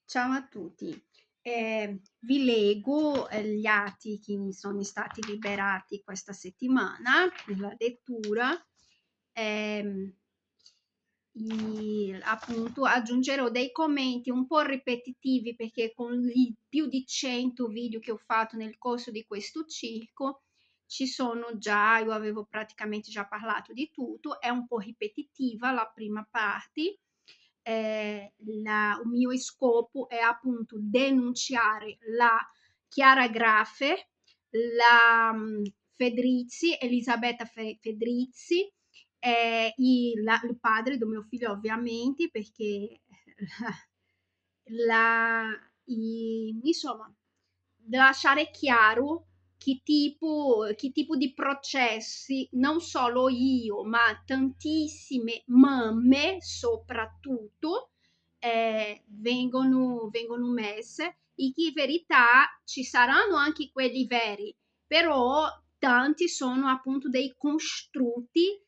Ciao a tutti. Vi leggo gli atti che mi sono stati liberati questa settimana per la lettura. Ehm, Appunto aggiungerò dei commenti un po' ripetitivi perché con i più di 100 video che ho fatto nel corso di questo ciclo ci sono già, io avevo praticamente già parlato di tutto, è un po' ripetitiva la prima parte. Il mio scopo è appunto denunciare la Chiara Graffe, la Fedrizzi, Elisabetta Fedrizzi, il padre del mio figlio ovviamente, perché la, insomma, lasciare chiaro che tipo di processi non solo io, ma tantissime mamme soprattutto vengono messe e che in verità ci saranno anche quelli veri, però tanti sono appunto dei costrutti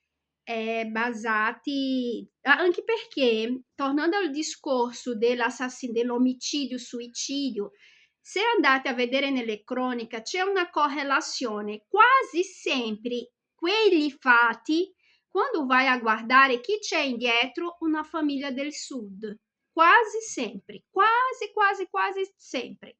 basati anche perché, tornando al discorso dell'omicidio, suicidio, se andate a vedere nelle croniche c'è una correlazione quasi sempre quegli fatti quando vai a guardare chi c'è indietro, una famiglia del sud, quasi sempre, quasi sempre.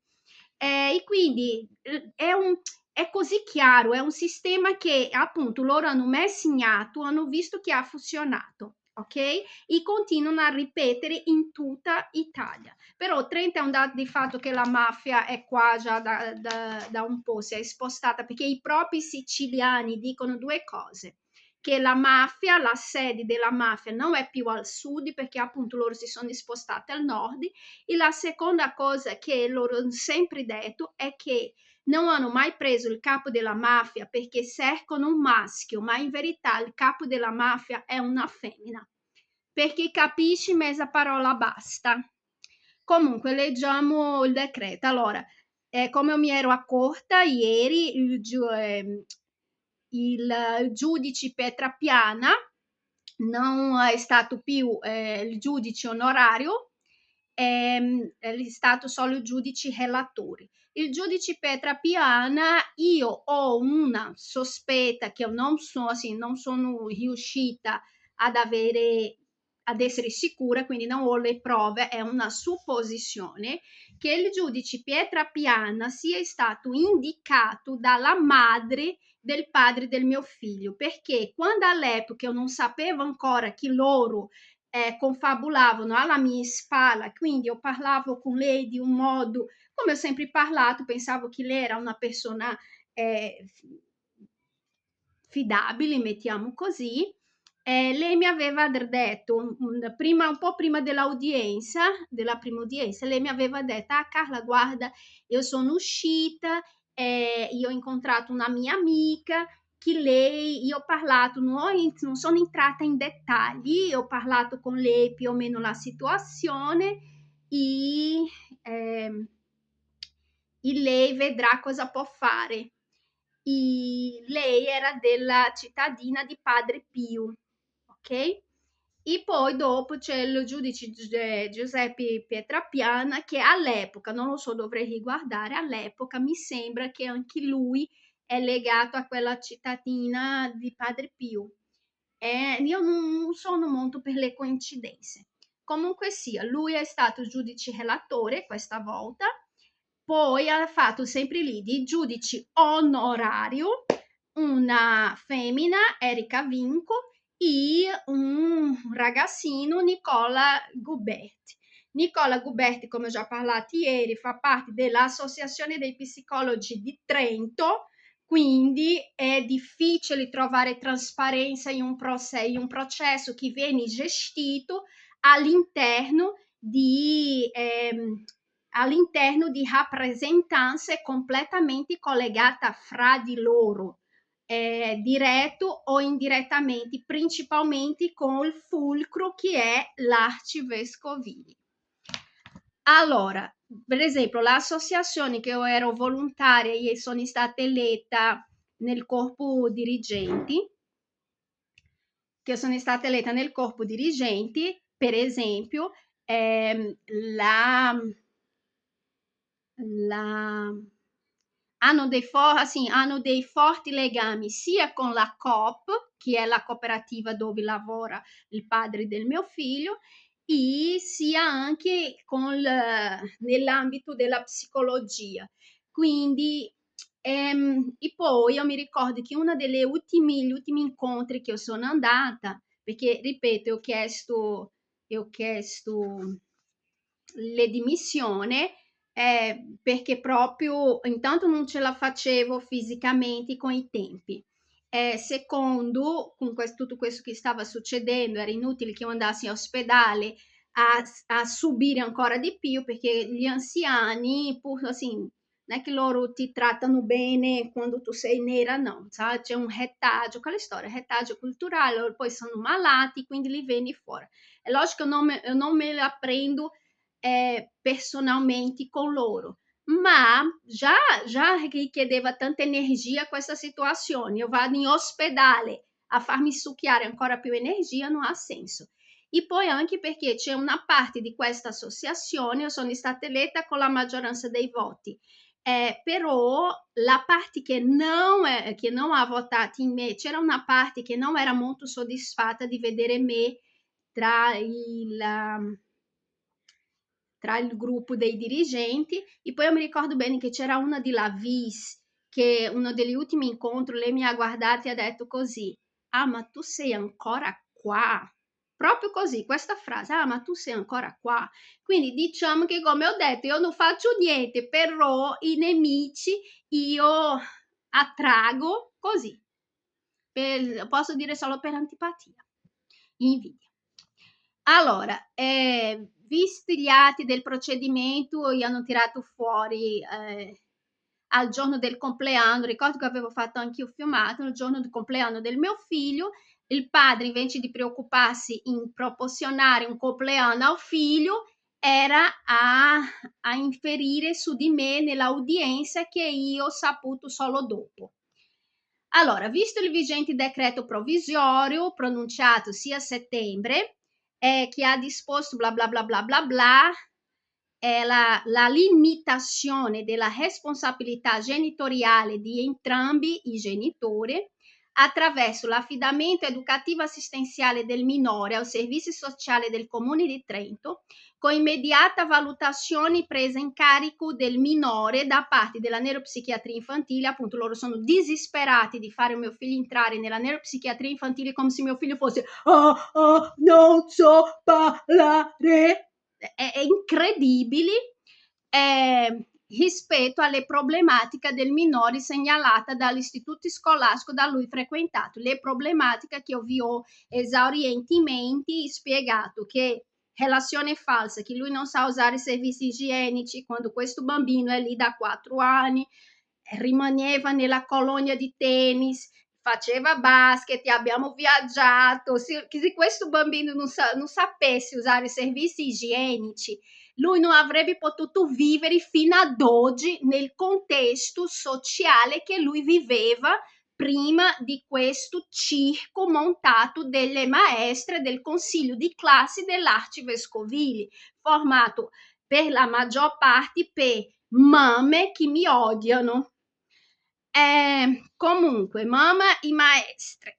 E quindi è così chiaro, è un sistema che appunto loro hanno messo in atto, hanno visto che ha funzionato, ok? E continuano a ripetere in tutta Italia. Però 30 è un dato di fatto che la mafia è qua già da un po', si è spostata perché i propri siciliani dicono due cose che la mafia, la sede della mafia non è più al sud perché appunto loro si sono spostati al nord, e la seconda cosa che loro hanno sempre detto è che non hanno mai preso il capo della mafia perché cercano un maschio, ma in verità il capo della mafia è una femmina, perché capisci mezza parola basta. Comunque leggiamo il decreto. Allora, come mi ero accorta ieri, il giudice Petrapiana non è stato più il giudice onorario, è stato solo il giudice relatore. Il giudice Petrapiana, io ho una sospetta che non sono riuscita ad avere, ad essere sicura, quindi non ho le prove, è una supposizione che il giudice Pietrapiana sia stato indicato dalla madre del padre del mio figlio, perché quando all'epoca io non sapevo ancora che loro confabulavano alla mia spalla, quindi io parlavo con lei di un modo, come ho sempre parlato, pensavo che lei era una persona eh, fidabile, mettiamo così. Lei mi aveva detto, un po' prima della prima udienza, lei mi aveva detto, ah Carla, guarda, io sono uscita, io ho incontrato una mia amica, che lei, io ho parlato, non sono entrata in dettagli, ho parlato con lei più o meno la situazione ehm, e lei vedrà cosa può fare. Lei era della cittadina di Padre Pio, ok? E poi dopo c'è il giudice Giuseppe Pietrapiana che all'epoca, non lo so, dovrei riguardare, all'epoca mi sembra che anche lui è legato a quella cittadina di Padre Pio. Io non sono molto per le coincidenze. Comunque sia, lui è stato giudice relatore questa volta, poi ha fatto sempre lì di giudice onorario una femmina, Erika Vinco, e un ragazzino, Nicola Guberti. Nicola Guberti, come ho già parlato ieri, fa parte dell'Associazione dei Psicologi di Trento, quindi è difficile trovare trasparenza in un processo che viene gestito all'interno all'interno di rappresentanze completamente collegate fra di loro, diretto o indirettamente, principalmente con il fulcro che è l'arcivescovile. Allora, per esempio, l'associazione che io ero volontaria e sono stata eletta nel corpo dirigenti, per esempio, la la hanno dei forti legami sia con la Coop, che è la cooperativa dove lavora il padre del mio figlio, e sia anche nell'ambito della psicologia. Quindi, e poi io mi ricordo che uno gli ultimi incontri che io sono andata, perché ripeto, ho chiesto le dimissioni perché proprio intanto non ce la facevo fisicamente con i tempi. Secondo, con tutto questo che stava succedendo, era inutile che io andassi in ospedale a subire ancora di più, perché gli anziani, pur assim, non è che loro ti trattano bene quando tu sei nera, no, sai? C'è un retaggio, quale storia? Retaggio culturale, loro poi sono malati, quindi li vieni fuori. È logico che eu non me la prendo personalmente con loro, ma già richiedeva tanta energia questa situazione. Io vado in ospedale a farmi succhiare ancora più energia, non ha senso. E poi anche perché c'è una parte di questa associazione, io sono stata eletta con la maggioranza dei voti, però la parte che non ha votato in me, c'era una parte che non era molto soddisfatta di vedere me tra il gruppo dei dirigenti. E poi io mi ricordo bene che c'era una di Lavis, che uno degli ultimi incontri lei mi ha guardato e ha detto così: ah, ma tu sei ancora qua, proprio così, questa frase: ah, ma tu sei ancora qua. Quindi diciamo che, come ho detto, io non faccio niente, però i nemici io attrago così, posso dire solo per antipatia, invidia. Allora, visti gli atti del procedimento, gli hanno tirato fuori al giorno del compleanno, ricordo che avevo fatto anche io filmato, il giorno del compleanno del mio figlio, il padre, invece di preoccuparsi in proporzionare un compleanno al figlio, era a inferire su di me nell'udienza, che io ho saputo solo dopo. Allora, visto il vigente decreto provvisorio pronunciato sia a settembre, che ha disposto bla bla bla bla bla bla, la limitazione della responsabilità genitoriale di entrambi i genitori attraverso l'affidamento educativo assistenziale del minore al servizio sociale del Comune di Trento, con immediata valutazione e presa in carico del minore da parte della neuropsichiatria infantile. Appunto, loro sono disperati di fare mio figlio entrare nella neuropsichiatria infantile come se mio figlio fosse non so parlare. È incredibili rispetto alle problematiche del minore segnalata dall'istituto scolastico da lui frequentato, le problematiche che io vi ho esaurientemente spiegato, che relazione falsa, che lui non sa usare i servizi igienici quando questo bambino è lì da 4 anni, rimaneva nella colonia di tennis, faceva basket, abbiamo viaggiato. Se questo bambino non sapesse usare i servizi igienici, lui non avrebbe potuto vivere fino ad oggi nel contesto sociale che lui viveva prima di questo circo montato delle maestre del consiglio di classe dell'arcivescovile, formato per la maggior parte per mamme che mi odiano. Comunque, mamma e maestre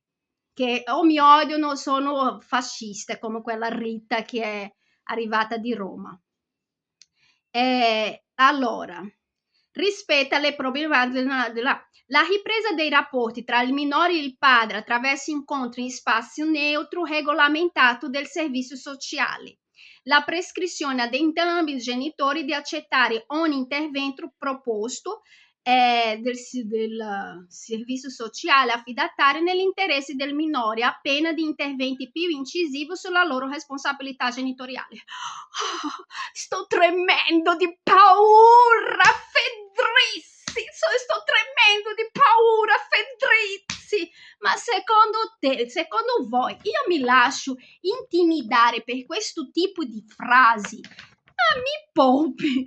che o mi odiano o sono fasciste, come quella Rita che è arrivata di Roma. Allora, rispetto alle problematiche la ripresa dei rapporti tra il minore e il padre attraverso incontri in spazio neutro regolamentato del servizio sociale, la prescrizione ad entrambi i genitori di accettare ogni intervento proposto del servizio sociale affidatario nell'interesse del minore, a pena di interventi più incisivi sulla loro responsabilità genitoriale. Sto tremendo di paura, Fedrizzi! Sto tremendo di paura, Fedrizzi! Ma secondo voi, io mi lascio intimidare per questo tipo di frasi? Ma mi poupi!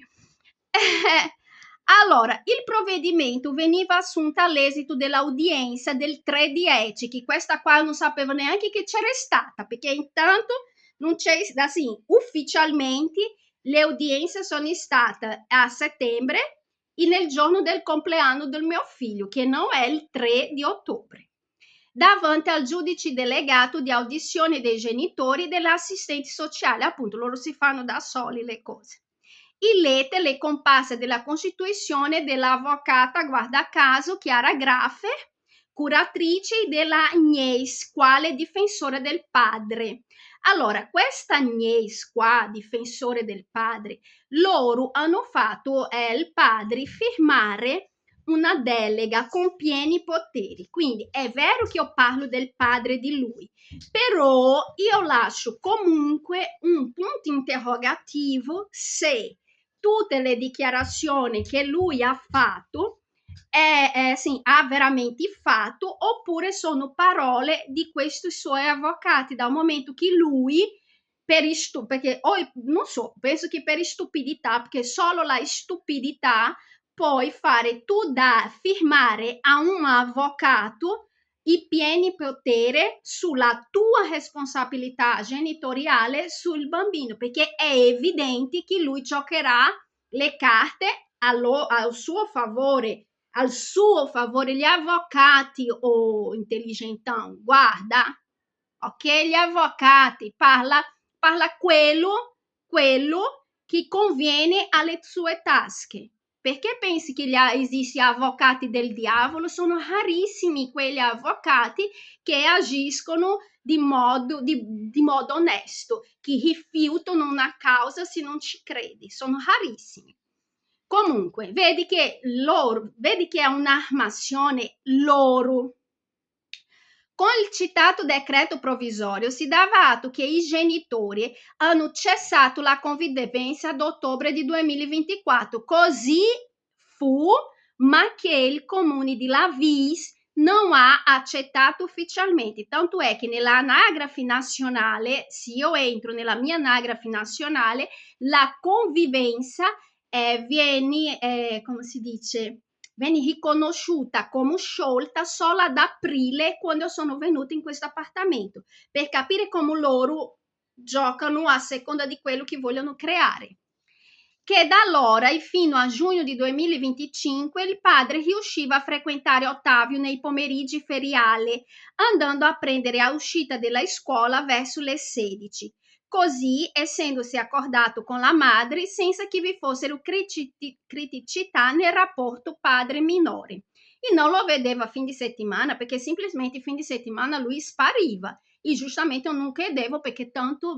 Allora, il provvedimento veniva assunto all'esito dell'udienza del 3/10, che questa qua non sapevo neanche che c'era stata, perché intanto non c'è, assim, ufficialmente le udienze sono state a settembre e nel giorno del compleanno del mio figlio, che non è il 3 di ottobre, davanti al giudice delegato di audizione dei genitori e dell'assistente sociale. Appunto, loro si fanno da soli le cose. Il lette le comparse della costituzione dell'avvocata, guarda caso, Chiara Graffe, curatrice della Agnès, quale difensore del padre. Allora, questa Agnès qua, difensore del padre, loro hanno fatto il padre firmare una delega con pieni poteri. Quindi è vero che io parlo del padre di lui, però io lascio comunque un punto interrogativo se tutte le dichiarazioni che lui ha fatto sì, ha veramente fatto, oppure sono parole di questi suoi avvocati, dal momento che lui perché non so, penso che per stupidità, perché solo la stupidità puoi fare tu da firmare a un avvocato i pieni poteri sulla tua responsabilità genitoriale sul bambino, perché è evidente che lui giocherà le carte al suo favore. Gli avvocati o intelligentão, guarda, ok? Gli avvocati parla quello che conviene alle sue tasche. Perché pensi che esistono avvocati del diavolo? Sono rarissimi quegli avvocati che agiscono di modo onesto, che rifiutano una causa se non ci credi. Sono rarissimi. Comunque, vedi che è un'armazione loro. Con il citato decreto provvisorio si dava atto che i genitori hanno cessato la convivenza ad ottobre di 2024. Così fu, ma che il comune di Lavis non ha accettato ufficialmente. Tanto è che nell'anagrafe nazionale, se io entro nella mia anagrafe nazionale, la convivenza viene, come si dice, venne riconosciuta come sciolta solo ad aprile, quando sono venuta in questo appartamento, per capire come loro giocano a seconda di quello che vogliono creare. Che da allora e fino a giugno di 2025 il padre riusciva a frequentare Ottavio nei pomeriggi feriali, andando a prendere a uscita della scuola verso le 16. Così, essendosi accordato con la madre senza che vi fossero criticità nel rapporto padre-minore. E non lo vedeva fin di settimana, perché semplicemente fin di settimana lui spariva. E giustamente io non credevo, perché tanto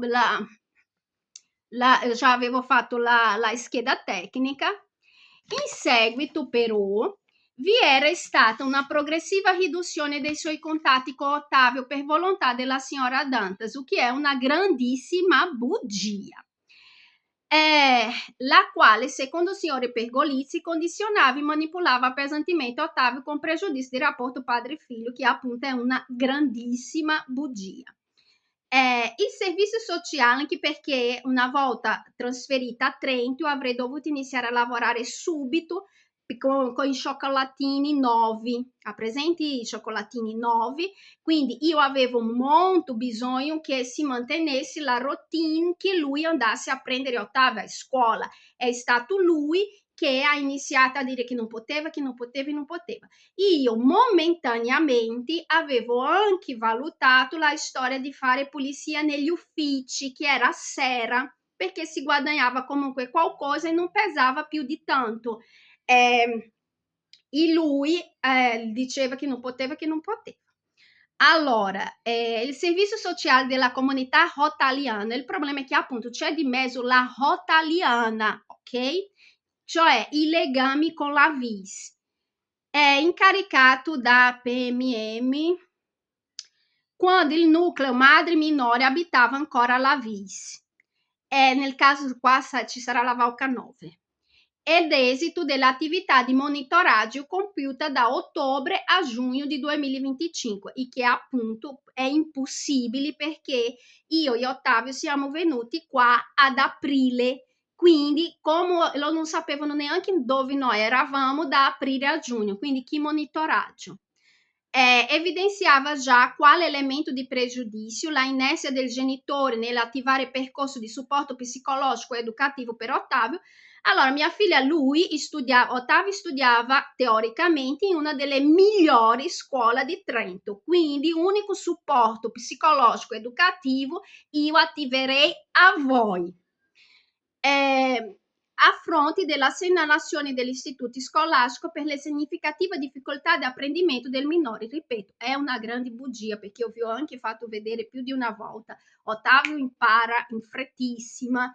già avevo fatto la scheda tecnica. In seguito, però, vi era stata una progressiva riduzione dei suoi contatti con Ottavio per volontà della signora Dantas, o che è una grandissima bugia, la quale, secondo il signore Pergolizzi, condizionava e manipolava pesantemente Ottavio con pregiudizio di rapporto padre-figlio, che appunto è una grandissima bugia. Il servizio sociale, anche perché una volta trasferita a Trento avrei dovuto iniziare a lavorare subito con i cioccolatini nuovi, ha presenti i cioccolatini nuovi? Quindi io avevo molto bisogno che si mantenesse la routine, che lui andasse a prendere Ottavio a scuola. È stato lui che ha iniziato a dire che non poteva. Io momentaneamente avevo anche valutato la storia di fare pulizia negli uffici, che era a sera, perché si guadagnava comunque qualcosa e non pesava più di tanto. E lui diceva che non poteva. Allora, il servizio sociale della comunità rotaliana, il problema è che appunto c'è di mezzo la rotaliana, ok? Cioè i legami con la VIS. È incaricato da PMM quando il nucleo madre minore abitava ancora la VIS. Nel caso qua ci sarà la Val Canove. Ed esito dell'attività di monitoraggio compiuta da ottobre a giugno di 2025, e che appunto è impossibile perché io e Ottavio siamo venuti qua ad aprile. Quindi, come lo non sapevano neanche dove noi eravamo da aprile a giugno, quindi che monitoraggio. evidenziava già quale elemento di pregiudizio la inerzia del genitore nell'attivare percorso di supporto psicologico e educativo per Ottavio. Allora, mia figlia, Ottavio studiava teoricamente in una delle migliori scuole di Trento, quindi unico supporto psicologico educativo io attiverei a voi. A fronte della segnalazione degli istituti scolastici per le significative difficoltà di apprendimento del minore. Ripeto, è una grande bugia, perché io vi ho anche fatto vedere più di una volta. Ottavio impara in frettissima,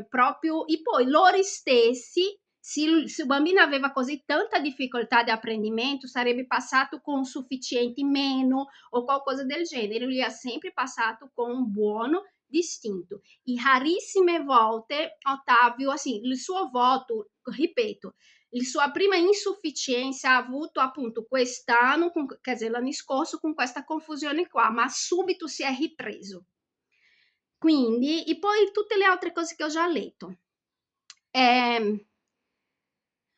proprio, e poi loro stessi, se il bambino aveva così tanta difficoltà di apprendimento, sarebbe passato con sufficienti meno o qualcosa del genere, lui ha sempre passato con un buono distinto. E rarissime volte Ottavio, assim, il suo voto, ripeto, la sua prima insufficienza ha avuto appunto quest'anno, l'anno scorso, con questa confusione qua, ma subito si è ripreso. Quindi, e poi tutte le altre cose che ho già letto.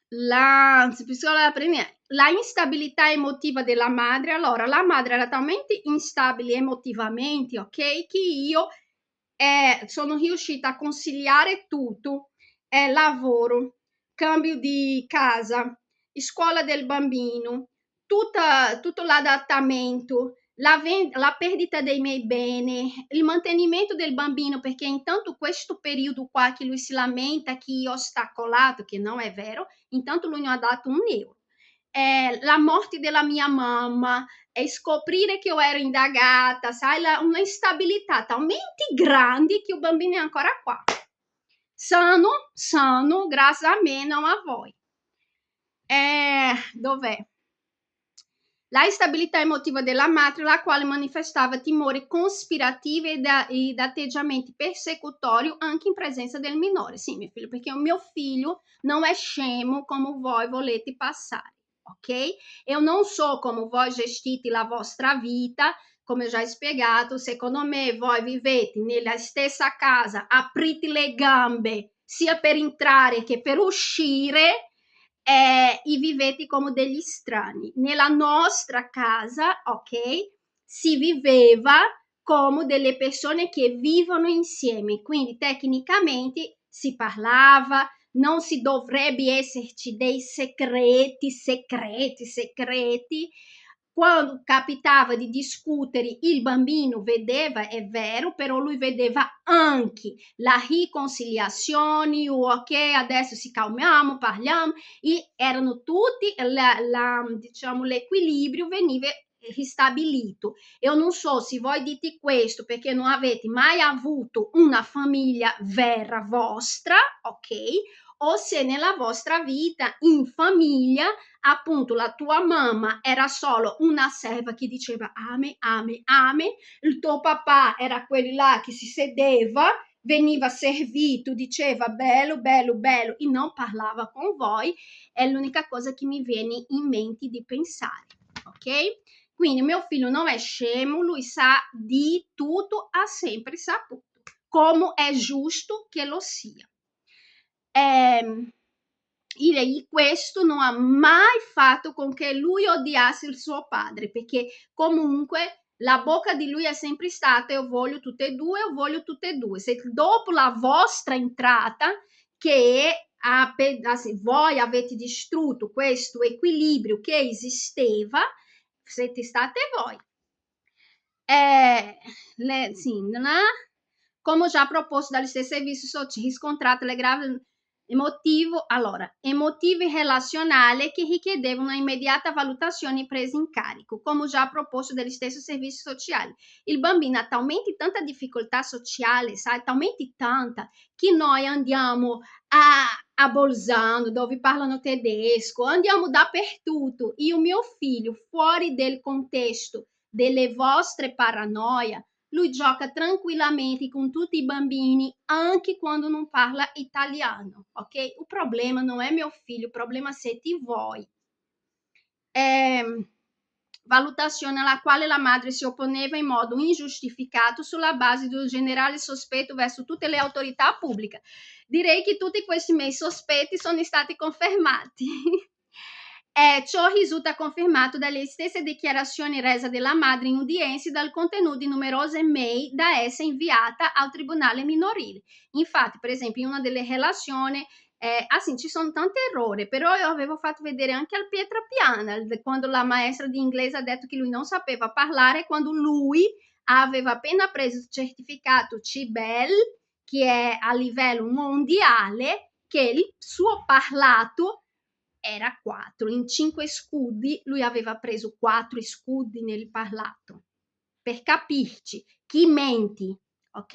La instabilità emotiva della madre. Allora, la madre era talmente instabile emotivamente, ok, che io sono riuscita a conciliare tutto, lavoro, cambio di casa, scuola del bambino, tutto l'adattamento, la perdita dei miei beni, il mantenimento del bambino, perché intanto questo periodo qua che lui si lamenta che io ho ostacolato, che non è vero, intanto lui non ha dato un euro. La morte della mia mamma, e scoprire che io ero indagata, sai, una instabilità talmente grande che il bambino è ancora qua. Sano, grazie a me, non a voi. Dov'è? La instabilità emotiva della madre, la quale manifestava timori cospirativi ed atteggiamenti persecutori anche in presenza del minore. Sì, mio figlio, perché o mio figlio non è scemo come voi volete passare, ok? Eu non so come voi gestite la vostra vita, come già spiegato. Secondo me voi vivete nella stessa casa, aprite le gambe sia per entrare che per uscire, e vivete come degli strani. Nella nostra casa, ok, si viveva come delle persone che vivono insieme, quindi tecnicamente si parlava, non si dovrebbe esserci dei segreti. Quando capitava di discutere, il bambino vedeva, è vero, però lui vedeva anche la riconciliazione, ok, adesso ci calmiamo, parliamo, e erano tutti, diciamo, l'equilibrio veniva ristabilito. Io non so se voi dite questo perché non avete mai avuto una famiglia vera vostra, ok, o se nella vostra vita in famiglia appunto la tua mamma era solo una serva che diceva ame, il tuo papà era quello là che si sedeva, veniva servito, diceva bello e non parlava con voi. È l'unica cosa che mi viene in mente di pensare, ok? Quindi mio figlio non è scemo, lui sa di tutto, ha sempre saputo, come è giusto che lo sia. Questo non ha mai fatto con che lui odiasse il suo padre, perché comunque la bocca di lui è sempre stata io voglio tutte e due. Se dopo la vostra entrata che voi avete distrutto questo equilibrio che esisteva, siete state voi. Come già proposto dagli stessi servizi sociali, riscontrate le gravi emotivi relazionali che richiedevano immediata valutazione e presa in carico, come già proposto dagli stessi servizi sociali. Il bambino ha talmente tanta difficoltà sociale, sai, talmente tanta, che noi andiamo a Bolzano, dove parlano tedesco, andiamo dappertutto. E il mio figlio, fuori del contesto delle vostre paranoia, lui gioca tranquillamente con tutti i bambini anche quando non parla italiano, ok? Il problema non è mio figlio, il problema siete voi. Valutazione alla quale la madre si opponeva in modo ingiustificato sulla base di un generale sospetto verso tutte le autorità pubbliche. Direi che tutti questi miei sospetti sono stati confermati. Ciò risulta confermato dalle stesse dichiarazioni rese dalla madre in udienza e dal contenuto di numerose mail da essa inviata al tribunale minorile. Infatti, per esempio, in una delle relazioni, sì, ci sono tanti errori, però io avevo fatto vedere anche al Pietrapiana, quando la maestra di inglese ha detto che lui non sapeva parlare, quando lui aveva appena preso il certificato CIBEL, che è a livello mondiale, che il suo parlato era 4. In 5 scudi lui aveva preso 4 scudi nel parlato. Per capirci, chi menti, ok?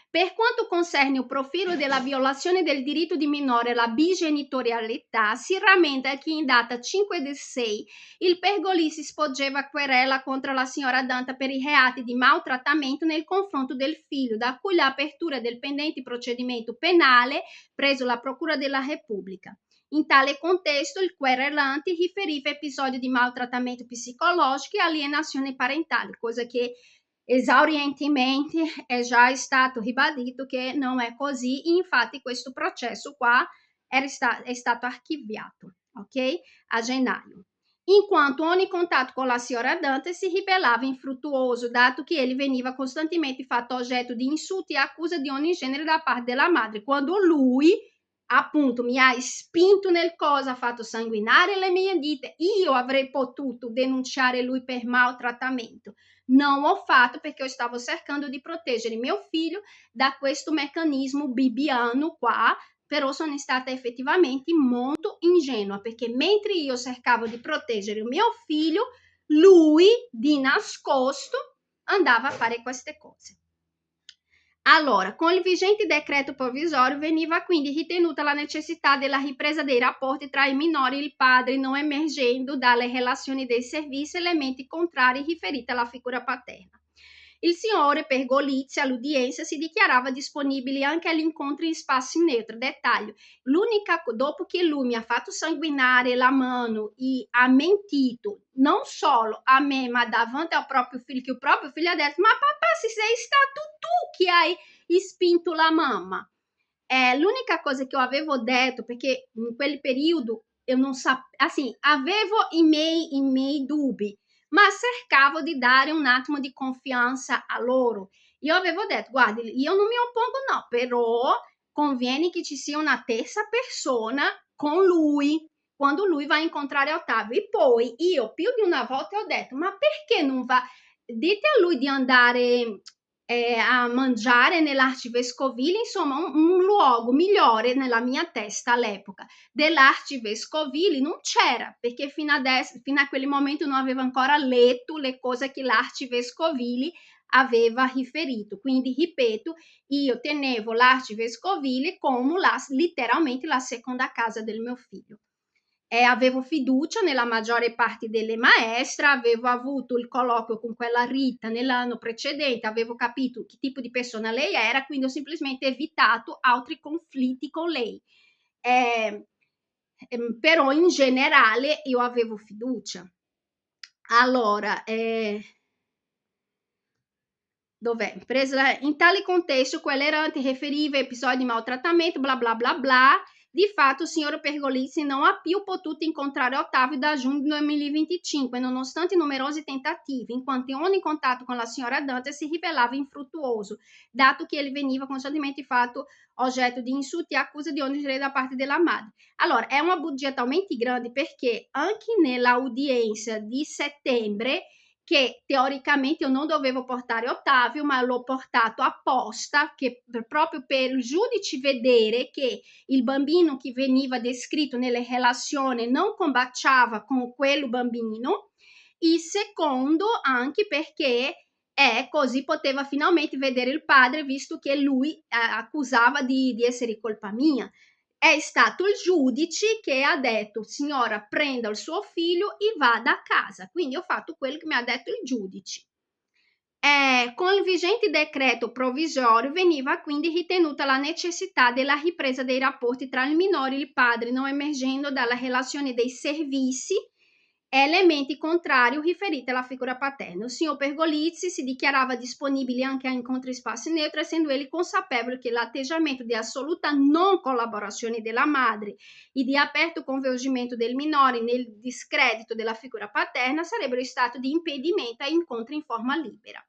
Per quanto concerne il profilo della violazione del diritto di minore alla bigenitorialità, si rammenta che in data 5/6 il Pergolesi spoggiava a querela contro la signora Danta per i reati di maltrattamento nei confronti del figlio, da cui l'apertura del pendente procedimento penale preso la Procura della Repubblica. In tale contesto, il querelante riferiva episodi di maltrattamento psicologico e alienazione parentale, cosa che esaurientemente è già stato ribadito che non è così. Infatti questo processo qua è stato archiviato, ok? A gennaio. In quanto ogni contatto con la signora Dante si rivelava infruttuoso, dato che ele veniva costantemente fatto oggetto di insulti e accuse di ogni genere da parte della madre, quando lui appunto mi ha spinto nel cosa, ha fatto sanguinare le mie dita, io avrei potuto denunciare lui per maltrattamento. Non l'ho fatto perché io stavo cercando di proteggere mio figlio da questo meccanismo bibiano qua, però sono stata effettivamente molto ingenua, perché mentre io cercavo di proteggere il mio figlio, lui di nascosto andava a fare queste cose. Allora, con il vigente decreto provvisorio veniva quindi ritenuta la necessità della ripresa dei rapporti tra i minori e il padre, non emergendo dalle relazioni dei servizi elementi contrari riferiti alla figura paterna. Il signore Pergolizzi all'udienza si dichiarava disponibile anche agli incontri in spazi neutri. Dettaglio, dopo che lui mi ha fatto sanguinare la mano e ha mentito non solo a me ma davanti al proprio figlio, che il proprio figlio ha detto: ma papà, se sei stato tu che hai spinto la mamma. L'unica cosa che io avevo detto, perché in quel periodo io non sapevo, assim, avevo i miei dubbi, ma cercavo di dare un attimo di confianza a loro. Io avevo detto: guardi, io non mi oppongo, no, però conviene che ci sia una terza persona con lui quando lui va a incontrare Ottavio. E poi io più di una volta ho detto: ma perché non va? Dite a lui di andare a mangiare nell'arcivescovile, insomma un luogo migliore nella mia testa all'epoca dell'arcivescovile non c'era, perché fino a quel momento non avevo ancora letto le cose che l'arcivescovile aveva riferito. Quindi ripeto, io tenevo l'arcivescovile come letteralmente la seconda casa del mio figlio. Avevo fiducia nella maggiore parte delle maestre, avevo avuto il colloquio con quella Rita nell'anno precedente, avevo capito che tipo di persona lei era, quindi ho semplicemente evitato altri conflitti con lei. Però in generale io avevo fiducia. Allora, dov'è? In tale contesto, quell'erante riferiva episodi di maltrattamento, bla bla bla bla. Di fatto, il signor Pergolizzi non ha più potuto incontrare Ottavio da giugno 2025, nonostante numerosi tentativi, in quanto ogni contatto con la signora Dante si rivelava infruttuoso, dato che ele veniva costantemente fatto oggetto di insulti e accuse di ogni genere da parte della madre. Allora, è una bugia talmente grande perché anche nella udienza di settembre, che teoricamente io non dovevo portare Ottavio, ma l'ho portato apposta proprio per il giudice vedere che il bambino che veniva descritto nelle relazioni non combaciava con quel bambino, e secondo anche perché così poteva finalmente vedere il padre, visto che lui accusava di essere colpa mia. È stato il giudice che ha detto: signora, prenda il suo figlio e vada a casa. Quindi ho fatto quello che mi ha detto il giudice. Con il vigente decreto provvisorio veniva quindi ritenuta la necessità della ripresa dei rapporti tra il minore e il padre, non emergendo dalla relazione dei servizi elementi contrari riferiti alla figura paterna. Il signor Pergolizzi si dichiarava disponibile anche a incontri spazi neutri, essendo egli consapevole che l'atteggiamento di assoluta non collaborazione della madre e di aperto coinvolgimento del minore nel discredito della figura paterna sarebbero stati di impedimento a incontri in forma libera.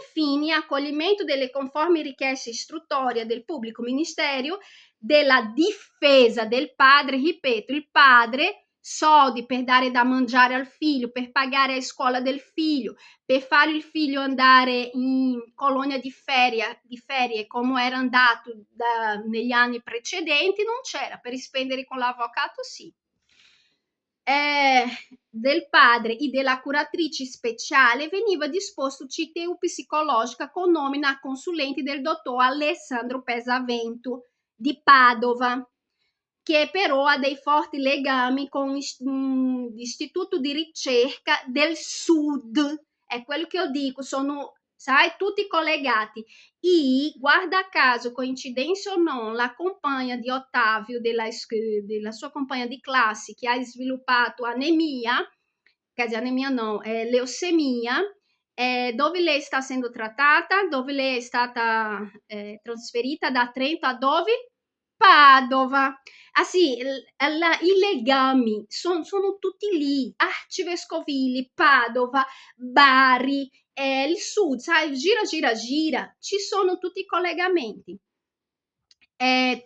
Infine, accoglimento delle conformi richieste istruttorie del pubblico ministero della difesa del padre, ripeto, il padre, soldi per dare da mangiare al figlio, per pagare a scuola del figlio, per fare il figlio andare in colonia di ferie come era andato negli anni precedenti, non c'era, per spendere con l'avvocato sì. Del padre e della curatrice speciale veniva disposto CTU psicologica con nomina a consulente del dottor Alessandro Pesavento di Padova, che però ha dei forti legami con l'istituto di ricerca del Sud. È quello che io dico, sono, sai, tutti collegati. E, guarda caso, coincidenza o non, la compagna di Ottavio, della sua compagna di classe, che ha sviluppato anemia, quer anemia no, leucemia, dove lei sta essendo trattata, dove lei è stata trasferita da Trento a dove? Padova. Ah sì, i legami sono tutti lì, arcivescovili, Padova, Bari, il sud, sai, gira, ci sono tutti i collegamenti.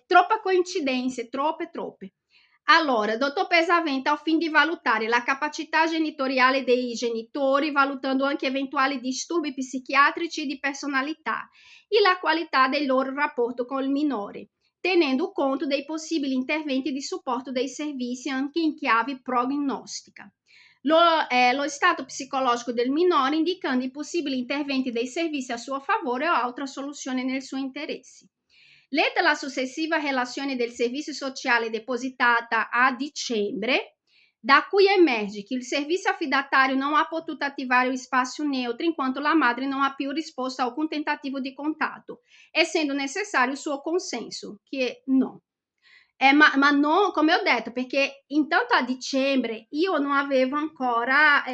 Troppe coincidenze, troppe. Allora, dottor Pesavento, al fine di valutare la capacità genitoriale dei genitori, valutando anche eventuali disturbi psichiatrici di personalità e la qualità del loro rapporto con il minore, tenendo conto dei possibili interventi di supporto dei servizi anche in chiave prognostica. Lo stato psicologico del minore, indicando i possibili interventi dei servizi a suo favore o altra soluzione nel suo interesse. Letta la successiva relazione del servizio sociale depositata a dicembre, da cui emerge che il servizio affidatario non ha potuto attivare il spazio neutro in quanto la madre non ha più risposto a alcun tentativo di contatto, essendo necessario il suo consenso, che no. Ma no, come ho detto, perché intanto a dicembre io non avevo ancora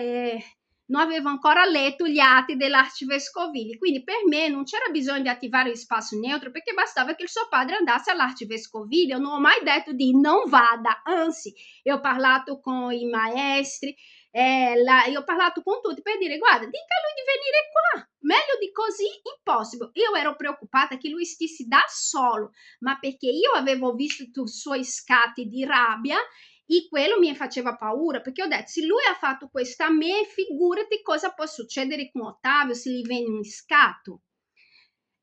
letto gli atti dell'arcivescovile, quindi per me non c'era bisogno di attivare il spazio neutro, perché bastava che il suo padre andasse all'arcivescovile. Io non ho mai detto di non vada, anzi, io ho parlato con i maestri, io ho parlato con tutti per dire: guarda, dica a lui di venire qua, meglio di così impossibile. Io ero preoccupata che lui stesse da solo, ma perché io avevo visto i suoi scatti di rabbia e quello mi faceva paura, perché ho detto: se lui ha fatto questo a me, figurati cosa può succedere con Ottavio se gli viene un scatto.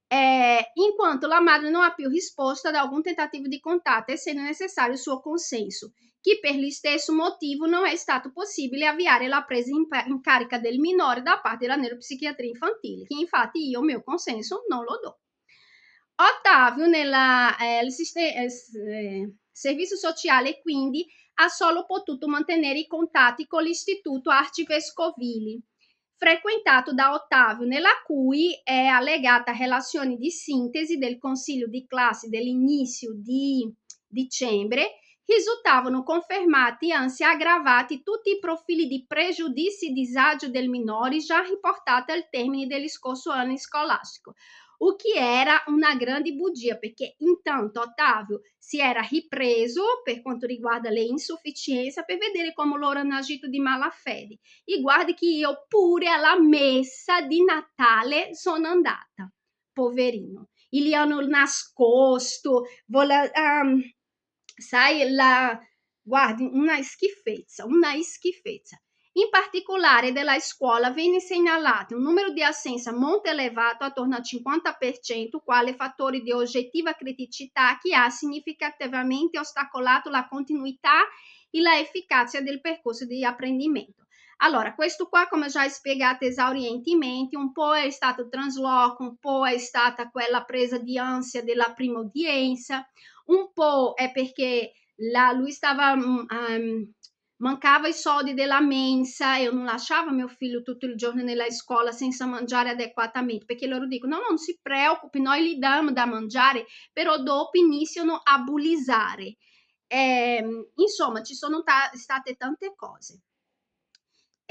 In quanto la madre non ha più risposto ad alcun tentativo di contatto, essendo necessario il suo consenso, che per lo stesso motivo non è stato possibile avviare la presa in carica del minore da parte della neuropsichiatria infantile, che infatti io il mio consenso non lo do. Ottavio nel servizio sociale quindi ha solo potuto mantenere i contatti con l'istituto arcivescovili frequentato da Ottavio, nella cui è allegata relazione di sintesi del consiglio di classe dell'inizio di dicembre, risultavano confermati, anzi aggravati, tutti i profili di pregiudizio e disagio del minore già riportati al termine dello scorso anno scolastico, o che era una grande bugia, perché intanto Ottavio si era ripreso per quanto riguarda le insufficienze per vedere come loro hanno agito di malafede. E guardi che io pure alla messa di Natale sono andata, poverino. E gli hanno nascosto, sai, guardi, una schifezza. In particolare della scuola venne segnalato un numero di assenza molto elevato, attorno al 50%, quale fattore di oggettiva criticità che ha significativamente ostacolato la continuità e la efficacia del percorso di apprendimento. Allora, questo qua, come già spiegato esaurientemente, un po' è stato trasloco, un po' è stata quella presa di ansia della prima udienza, un po' è perché lui stava mancava i soldi della mensa, io non lasciavo mio figlio tutto il giorno nella scuola senza mangiare adeguatamente, perché loro dicono: no, non si preoccupi, noi gli diamo da mangiare, però dopo iniziano a bullizzare. Insomma, ci sono state tante cose.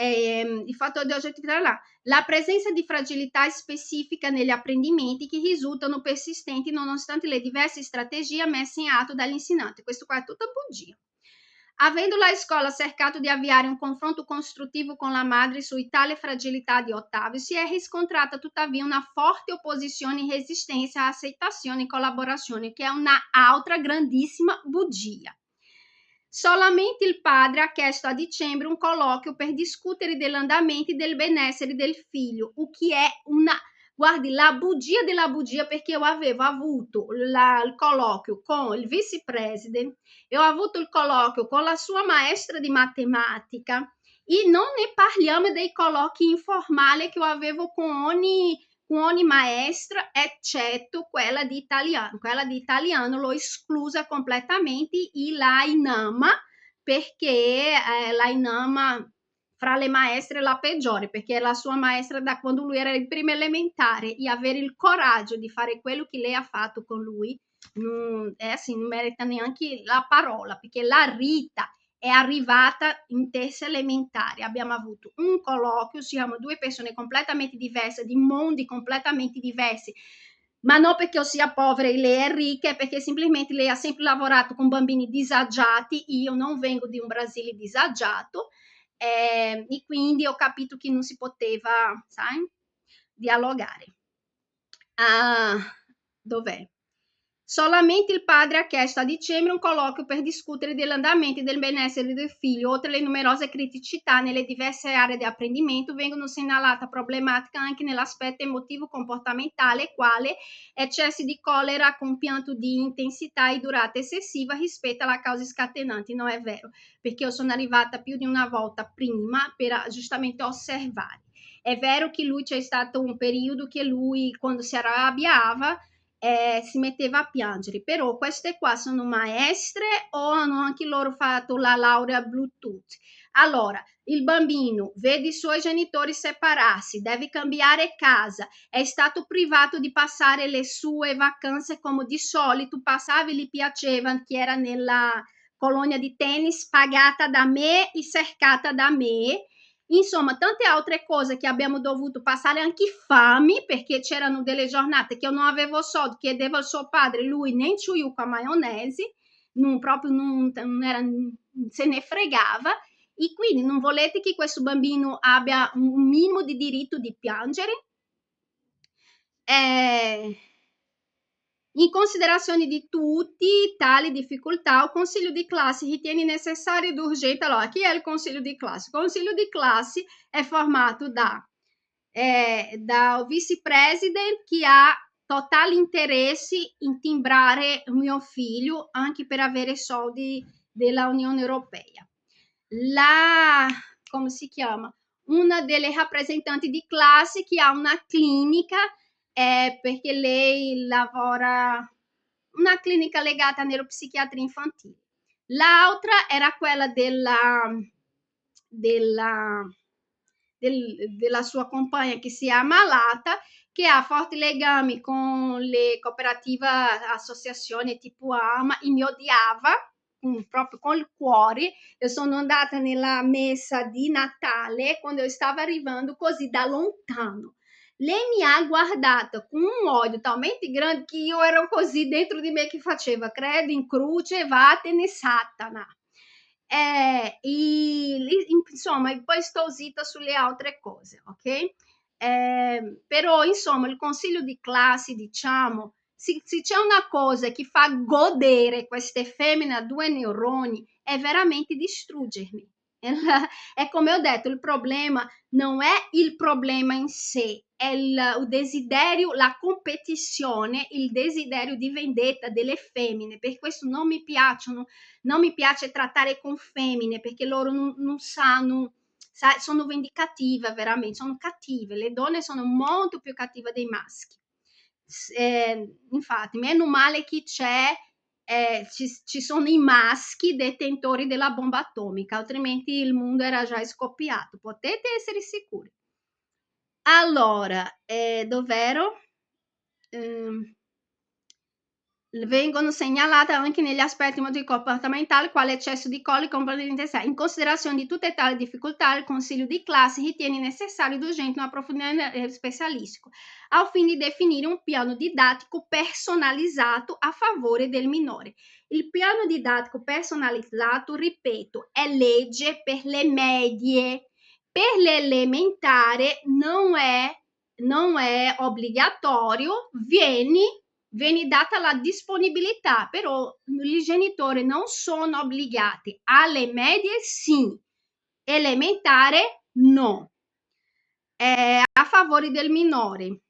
il fattore di oggettività là, la presenza di fragilità specifica negli apprendimenti che risultano persistenti nonostante le diverse strategie messe in atto dagli insegnanti. Questo qua è tutta bugia. Avendo la scuola cercato di avviare un confronto costruttivo con la madre su tale fragilità di Ottavio, si è riscontrata tuttavia una forte opposizione e resistenza a accettazione e collaborazione, che è un'altra grandissima bugia. Solamente il padre ha chiesto a dicembre un colloquio per discutere dell'andamento e del benessere del figlio, o che è una, guardi, la bugia della bugia, perché io avevo avuto il colloquio con il vicepresidente, io ho avuto il colloquio con la sua maestra di matematica e non ne parliamo dei colloqui informali che io avevo con ogni maestra, eccetto quella di italiano. Quella di italiano l'ho esclusa completamente e la inama, perché la inama fra le maestre la peggiore, perché è la sua maestra da quando lui era in prima elementare, e avere il coraggio di fare quello che lei ha fatto con lui non merita neanche la parola, perché la Rita è arrivata in terza elementare, abbiamo avuto un colloquio, siamo due persone completamente diverse, di mondi completamente diversi, ma non perché io sia povera e lei è ricca, è perché semplicemente lei ha sempre lavorato con bambini disagiati, io non vengo di un Brasile disagiato, e quindi ho capito che non si poteva, sai, dialogare. Dov'è? Solamente il padre ha chiesto a dicembre un colloquio per discutere dell'andamento e del benessere del figlio. Oltre alle numerose criticità nelle diverse aree di apprendimento, vengono segnalate problematiche anche nell'aspetto emotivo comportamentale, quale eccessi di collera con pianto di intensità e durata eccessiva rispetto alla causa scatenante. Non è vero, perché io sono arrivata più di una volta prima per giustamente osservare. È vero che lui c'è stato un periodo che lui, quando si arrabbiava, si metteva a piangere, però queste qua sono maestre o hanno anche loro fatto la laurea Bluetooth. Allora, il bambino vede i suoi genitori separarsi, deve cambiare casa, è stato privato di passare le sue vacanze come di solito passava e gli piaceva, che era nella colonia di tennis pagata da me e cercata da me. Insomma, tante altre cose che abbiamo dovuto passare, anche fame, perché c'erano delle giornate che io non avevo soldi, chiedevo al suo padre, lui nem ciuiu con a maionese, non era, se ne fregava, e quindi non volete che questo bambino abbia un minimo di diritto di piangere? In considerazione di tutti tali difficoltà, il consiglio di classe ritiene necessario ed urgente. Allora, chi è il consiglio di classe? Il consiglio di classe è formato da vicepresidente che ha totale interesse in timbrare mio figlio anche per avere soldi della Unione Europea. Come si chiama? Una delle rappresentanti di classe che ha una clinica, perché lei lavora una clinica legata a neuropsichiatria infantile. L'altra era quella della sua compagna che si è ammalata, che ha forti legami con le cooperative, associazioni tipo AMA, e mi odiava proprio con il cuore. Io sono andata nella messa di Natale quando io stavo arrivando così da lontano. Lei mi ha guardato con un odio talmente grande che io ero così dentro di me che faceva credo in croce, vattene Satana. Insomma, poi sto zitta sulle altre cose, ok? Però insomma il consiglio di classe, diciamo, se c'è una cosa che fa godere queste femmine a 2 neuroni è veramente distruggermi. È come ho detto, il problema non è il problema in sé, è il desiderio, la competizione, il desiderio di vendetta delle femmine. Per questo non mi piacciono, non mi piace trattare con femmine, perché loro non sanno, sono vendicative veramente, sono cattive, le donne sono molto più cattive dei maschi. Infatti, meno male che ci sono i maschi detentori della bomba atomica, altrimenti il mondo era già scoppiato, potete essere sicuri. Allora, dov'ero? vengono segnalate anche negli aspetti motorico-comportamentali quale eccesso di colla e componenti intestinali. In considerazione di tutte tali difficoltà, il consiglio di classe ritiene necessario ed urgente un approfondimento specialistico al fine di definire un piano didattico personalizzato a favore del minore. Il piano didattico personalizzato, ripeto, è legge per le medie. Per l'elementare non è obbligatorio, viene data la disponibilità, però i genitori non sono obbligati. Alle medie sì, elementare no. A favore del minore.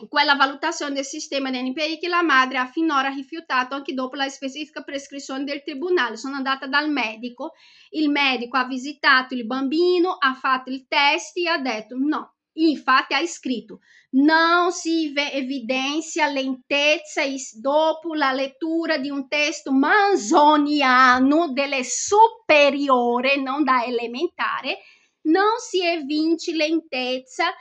Quella valutazione del sistema dei NPI che la madre ha finora rifiutato anche dopo la specifica prescrizione del tribunale. Sono andata dal medico, il medico ha visitato il bambino, ha fatto il test e ha detto no. Infatti ha scritto non si evidenzia lentezza dopo la lettura di un testo manzoniano delle superiore, non da elementare, non si evince lentezza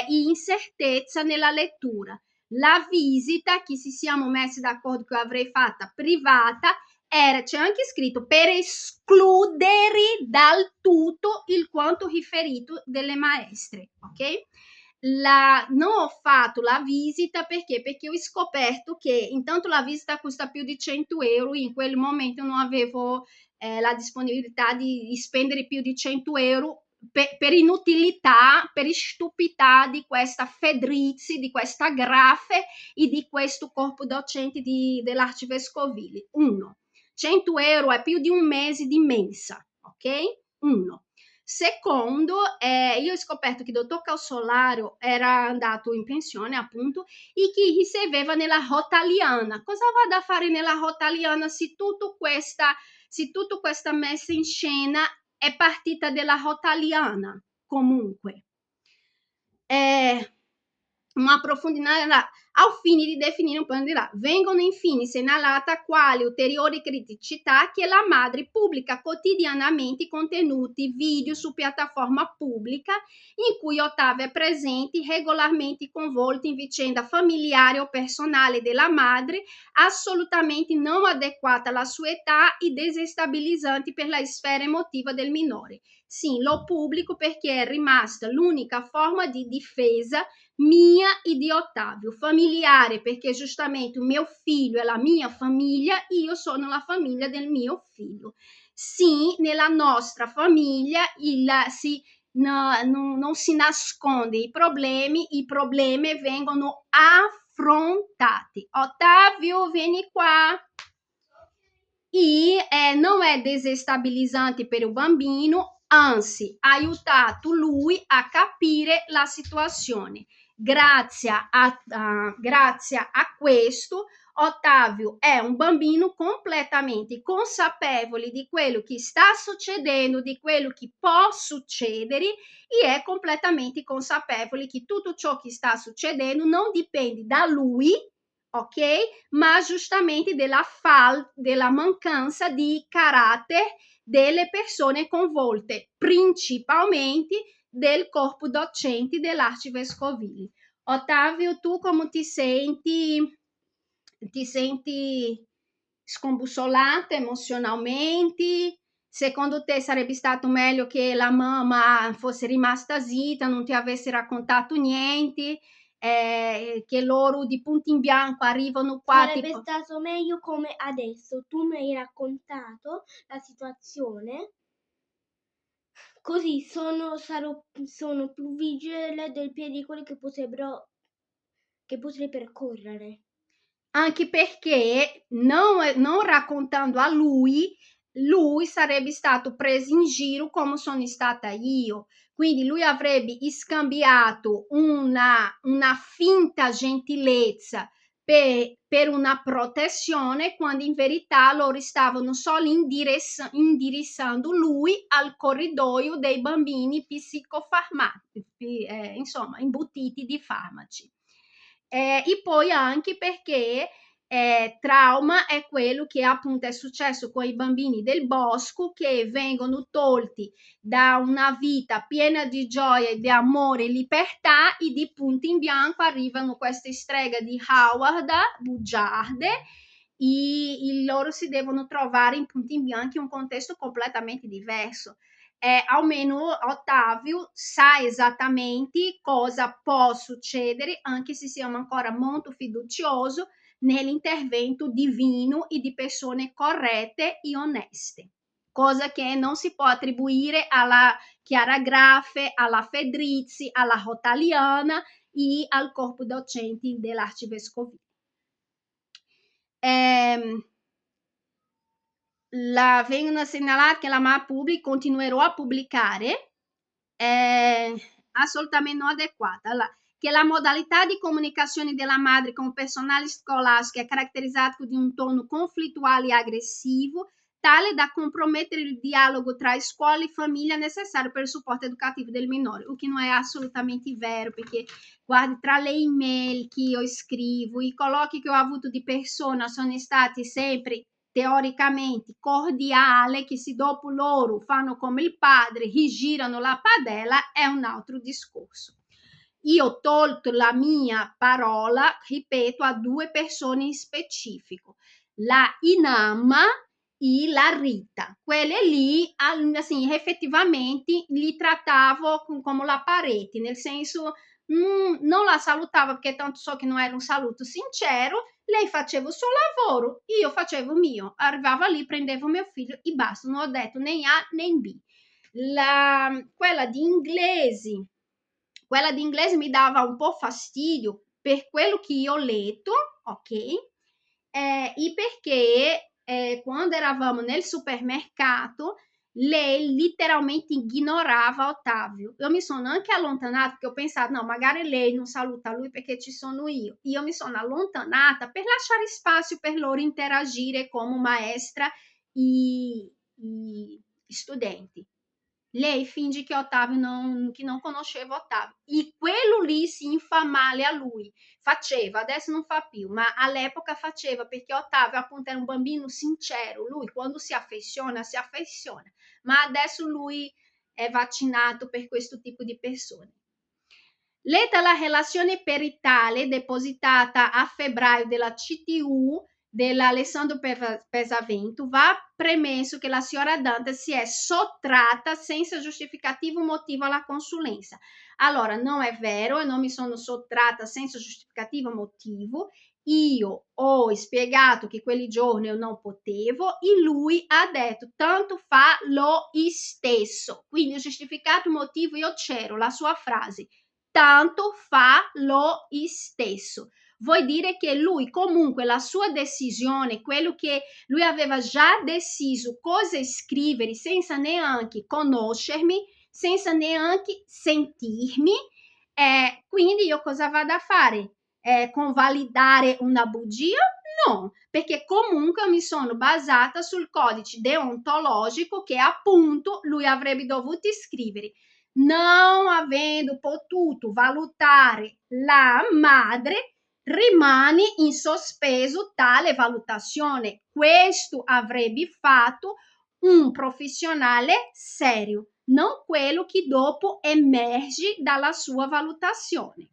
incertezza nella lettura. La visita che ci siamo messi d'accordo che avrei fatta privata c'è anche scritto per escludere dal tutto il quanto riferito delle maestre, ok? Non ho fatto la visita perché ho scoperto che intanto la visita costa più di 100 euro, in quel momento non avevo la disponibilità di spendere più di 100 euro per inutilità, per stupidità di questa Fedrizzi, di questa Grafe e di questo corpo docente dell'Arcivescovile. 100 euro è più di un mese di mensa, ok? 1. Secondo, io ho scoperto che il dottor Calzolario era andato in pensione, appunto, e che riceveva nella Rotaliana. Cosa vado a fare nella Rotaliana se tutto questa messa in scena è partita dalla Rotaliana? Comunque. Un approfondimento al fine di definire un piano di là. Vengono infine segnalate quali ulteriori criticità che la madre pubblica quotidianamente contenuti video su piattaforma pubblica in cui Ottavia è presente, regolarmente coinvolta in vicenda familiare o personale della madre, assolutamente non adeguata alla sua età e desestabilizzanti per la sfera emotiva del minore. Sì, lo pubblico perché è rimasta l'unica forma di difesa mia e di Ottavio, familiare perché giustamente il mio figlio è la mia famiglia, io sono la famiglia del mio figlio. Sì, nella nostra famiglia non si nasconde i problemi vengono affrontati. Ottavio, vieni qua. E non è desestabilizzante per il bambino, anzi ha aiutato lui a capire la situazione. Grazie a questo Ottavio è un bambino completamente consapevole di quello che sta succedendo, di quello che può succedere e è completamente consapevole che tutto ciò che sta succedendo non dipende da lui, ok? Ma giustamente della mancanza di carattere delle persone coinvolte, principalmente del corpo docente dell'Arcivescovile. Ottavio, tu come ti senti? Ti senti scombussolata emozionalmente? Secondo te sarebbe stato meglio che la mamma fosse rimasta zitta, non ti avesse raccontato niente? Che loro di punto in bianco arrivano qua. Sarebbe stato meglio come adesso. Tu mi hai raccontato la situazione, così sono più vigile dei pericoli che potrei percorrere. Anche perché non raccontando a lui sarebbe stato preso in giro come sono stata io. Quindi lui avrebbe scambiato una finta gentilezza per una protezione, quando in verità loro stavano solo indirizzando lui al corridoio dei bambini psicofarmaci, insomma, imbottiti di farmaci. E poi anche perché trauma è quello che appunto è successo con i bambini del bosco che vengono tolti da una vita piena di gioia, di amore e libertà e di punto in bianco arrivano queste streghe di Howard, bugiarde, e loro si devono trovare in punti in bianco in un contesto completamente diverso. Almeno Ottavio sa esattamente cosa può succedere, anche se siamo ancora molto fiduciosi nell'intervento divino e di persone corrette e oneste, cosa che non si può attribuire alla Chiara Graffe, alla Fedrizzi, alla Rotaliana e al corpo docenti dell'Arcivescovia. Vengono segnalati che la MAPubblic continuerà a pubblicare assolutamente non adeguata. Che la modalità di comunicazione della madre con il personale scolastico è caratterizzata di un tono conflittuale e aggressivo, tale da compromettere il dialogo tra scuola e famiglia necessario per il supporto educativo del minore, o che non è assolutamente vero, perché guardi, tra le email che io scrivo, i colloqui che ho avuto di persona sono stati sempre teoricamente cordiale, che se dopo loro fanno come il padre e girano la padella è un altro discorso. Io ho tolto la mia parola, ripeto, a 2 persone in specifico, la Inamma e la Rita. Quelle lì, assim, effettivamente li trattavo come la parete, nel senso non la salutavo perché tanto so che non era un saluto sincero, lei faceva il suo lavoro, io facevo il mio, arrivava lì, prendevo mio figlio e basta, non ho detto né A né B. Quella di inglese mi dava un po' fastidio per quello che io ho letto, ok? E perché quando eravamo nel supermercato lei letteralmente ignorava Ottavio. Io mi sono anche allontanata perché ho pensato, no, magari lei non saluta lui perché ci sono io. Io mi sono allontanata per lasciare spazio per loro interagire come maestra e studenti. Lei finge che Ottavio che non conosceva Ottavio. E quello lì si infa male a lui. Faceva, adesso non fa più, ma all'epoca faceva perché Ottavio appunto era un bambino sincero. Lui quando si affeziona, ma adesso lui è vaccinato per questo tipo di persone. Letta la relazione peritale depositata a febbraio della CTU dell'Alessandro Pesavento, va premesso che la signora Dante si è sottratta senza giustificativo motivo alla consulenza. Allora, non è vero, e non mi sono sottratta senza giustificativo motivo. Io ho spiegato che quelli giorni io non potevo e lui ha detto tanto fa lo stesso. Quindi il giustificato motivo io c'ero, la sua frase, tanto fa lo stesso. Vuol dire che lui comunque la sua decisione, quello che lui aveva già deciso cosa scrivere senza neanche conoscermi, senza neanche sentirmi, quindi io cosa vado a fare? Convalidare una bugia? No, perché comunque mi sono basata sul codice deontologico che appunto lui avrebbe dovuto scrivere. Non avendo potuto valutare la madre, rimane in sospeso tale valutazione. Questo avrebbe fatto un professionale serio, non quello che dopo emerge dalla sua valutazione.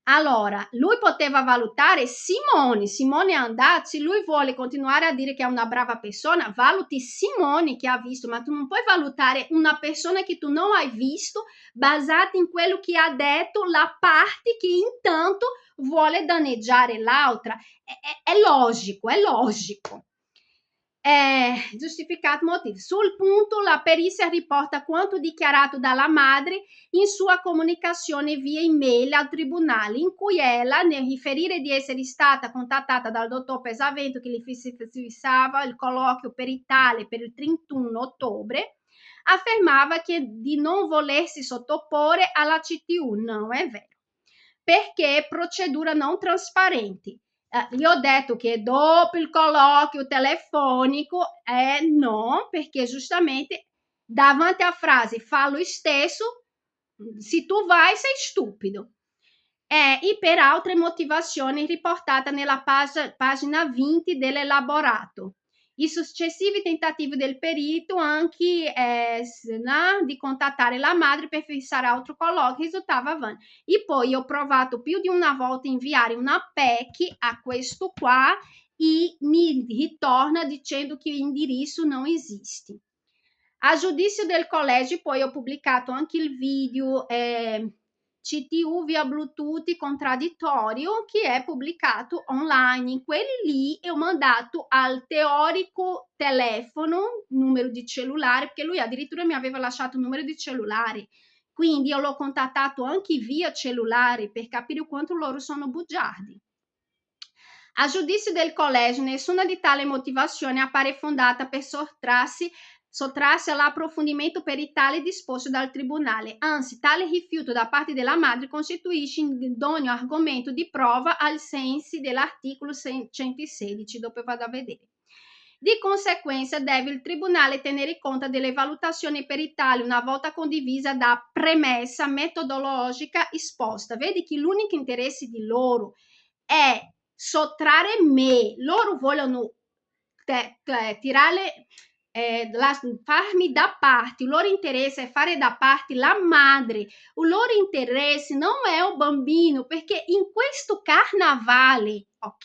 Allora, lui poteva valutare Simone è andato, se lui vuole continuare a dire che è una brava persona, valuti Simone che ha visto, ma tu non puoi valutare una persona che tu non hai visto basata in quello che ha detto la parte che intanto vuole danneggiare l'altra. È logico, è logico. Giustificato motivo. Sul punto la perizia riporta quanto dichiarato dalla madre in sua comunicazione via email al tribunale, in cui ella, nel riferire di essere stata contattata dal dottor Pesavento che gli fissava il colloquio peritale per il 31 ottobre, affermava che di non volersi sottoporre alla CTU. Non è vero, perché procedura non trasparente. Gli ho detto che dopo il colloquio telefonico no, perché giustamente davanti a frase fa lo stesso, se tu vai sei stupido. e per altre motivazioni riportate nella pagina 20 dell'elaborato. I successivi tentativi del perito anche di contattare la madre per fissare altro colloquio risultava vano. E poi ho provato più di una volta a inviare una PEC a questo qua e mi ritorna dicendo che l'indirizzo non esiste. A giudizio del collegio poi ho pubblicato anche il video CTU via Bluetooth contraddittorio che è pubblicato online. In quelli lì ho mandato al teorico telefono, numero di cellulare, perché lui addirittura mi aveva lasciato il numero di cellulare. Quindi io l'ho contattato anche via cellulare per capire quanto loro sono bugiardi. A giudizio del collegio, nessuna di tale motivazione appare fondata per sottrarsi all'approfondimento peritale disposto dal tribunale. Anzi, tale rifiuto da parte della madre costituisce idoneo argomento di prova ai sensi dell'articolo 116, dopo vado a vedere. Di conseguenza deve il tribunale tenere conto delle valutazioni peritali una volta condivisa da premessa metodologica esposta. Vedi che l'unico interesse di loro è sottrarre me, loro vogliono tirare, farmi da parte, il loro interesse è fare da parte la madre, il loro interesse non è un bambino, perché in questo carnavale, ok,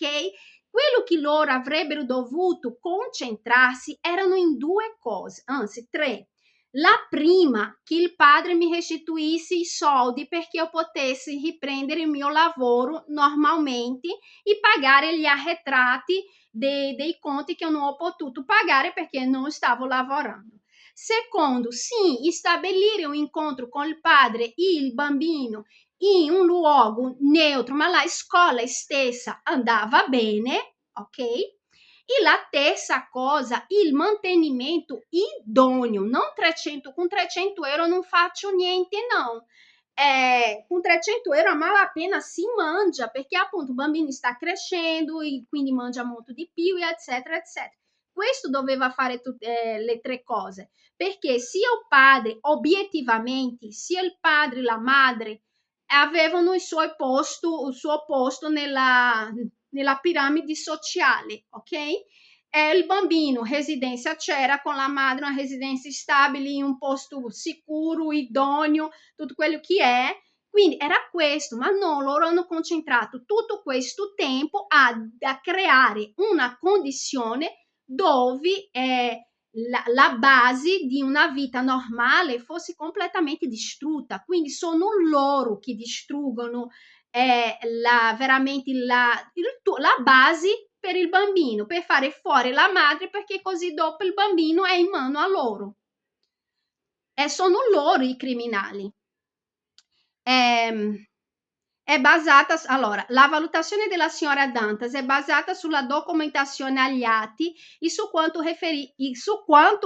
quello che loro avrebbero dovuto concentrarsi erano in due cose, anzi tre. La prima, che il padre mi restituisse i soldi perché io potessi riprendere il mio lavoro normalmente e pagare gli arretrati dei conti che eu non ho potuto pagare perché non stavo lavorando. Secondo, sì, stabilire un incontro con il padre e il bambino in un luogo neutro, ma la scuola stessa andava bene, ok? E la terza cosa, il mantenimento idoneo, non 300, con 300 euro non faccio niente, no. Com 300 euro a malapena si mangia, perché appunto o bambino sta crescendo e quindi mangia molto di più, eccetera, eccetera. Questo doveva fare le tre cose, perché sia il padre, obiettivamente, sia il padre e la madre avevano il suo posto nella piramide sociale, ok? Il bambino, residenza c'era, con la madre una residenza stabile, in un posto sicuro, idoneo, tutto quello che è. Quindi era questo, ma no, loro hanno concentrato tutto questo tempo a creare una condizione dove la base di una vita normale fosse completamente distrutta. Quindi sono loro che distruggono veramente la base per il bambino, per fare fuori la madre, perché così dopo il bambino è in mano a loro. Sono loro i criminali. Allora, la valutazione della signora Dantas è basata sulla documentazione agli atti e su quanto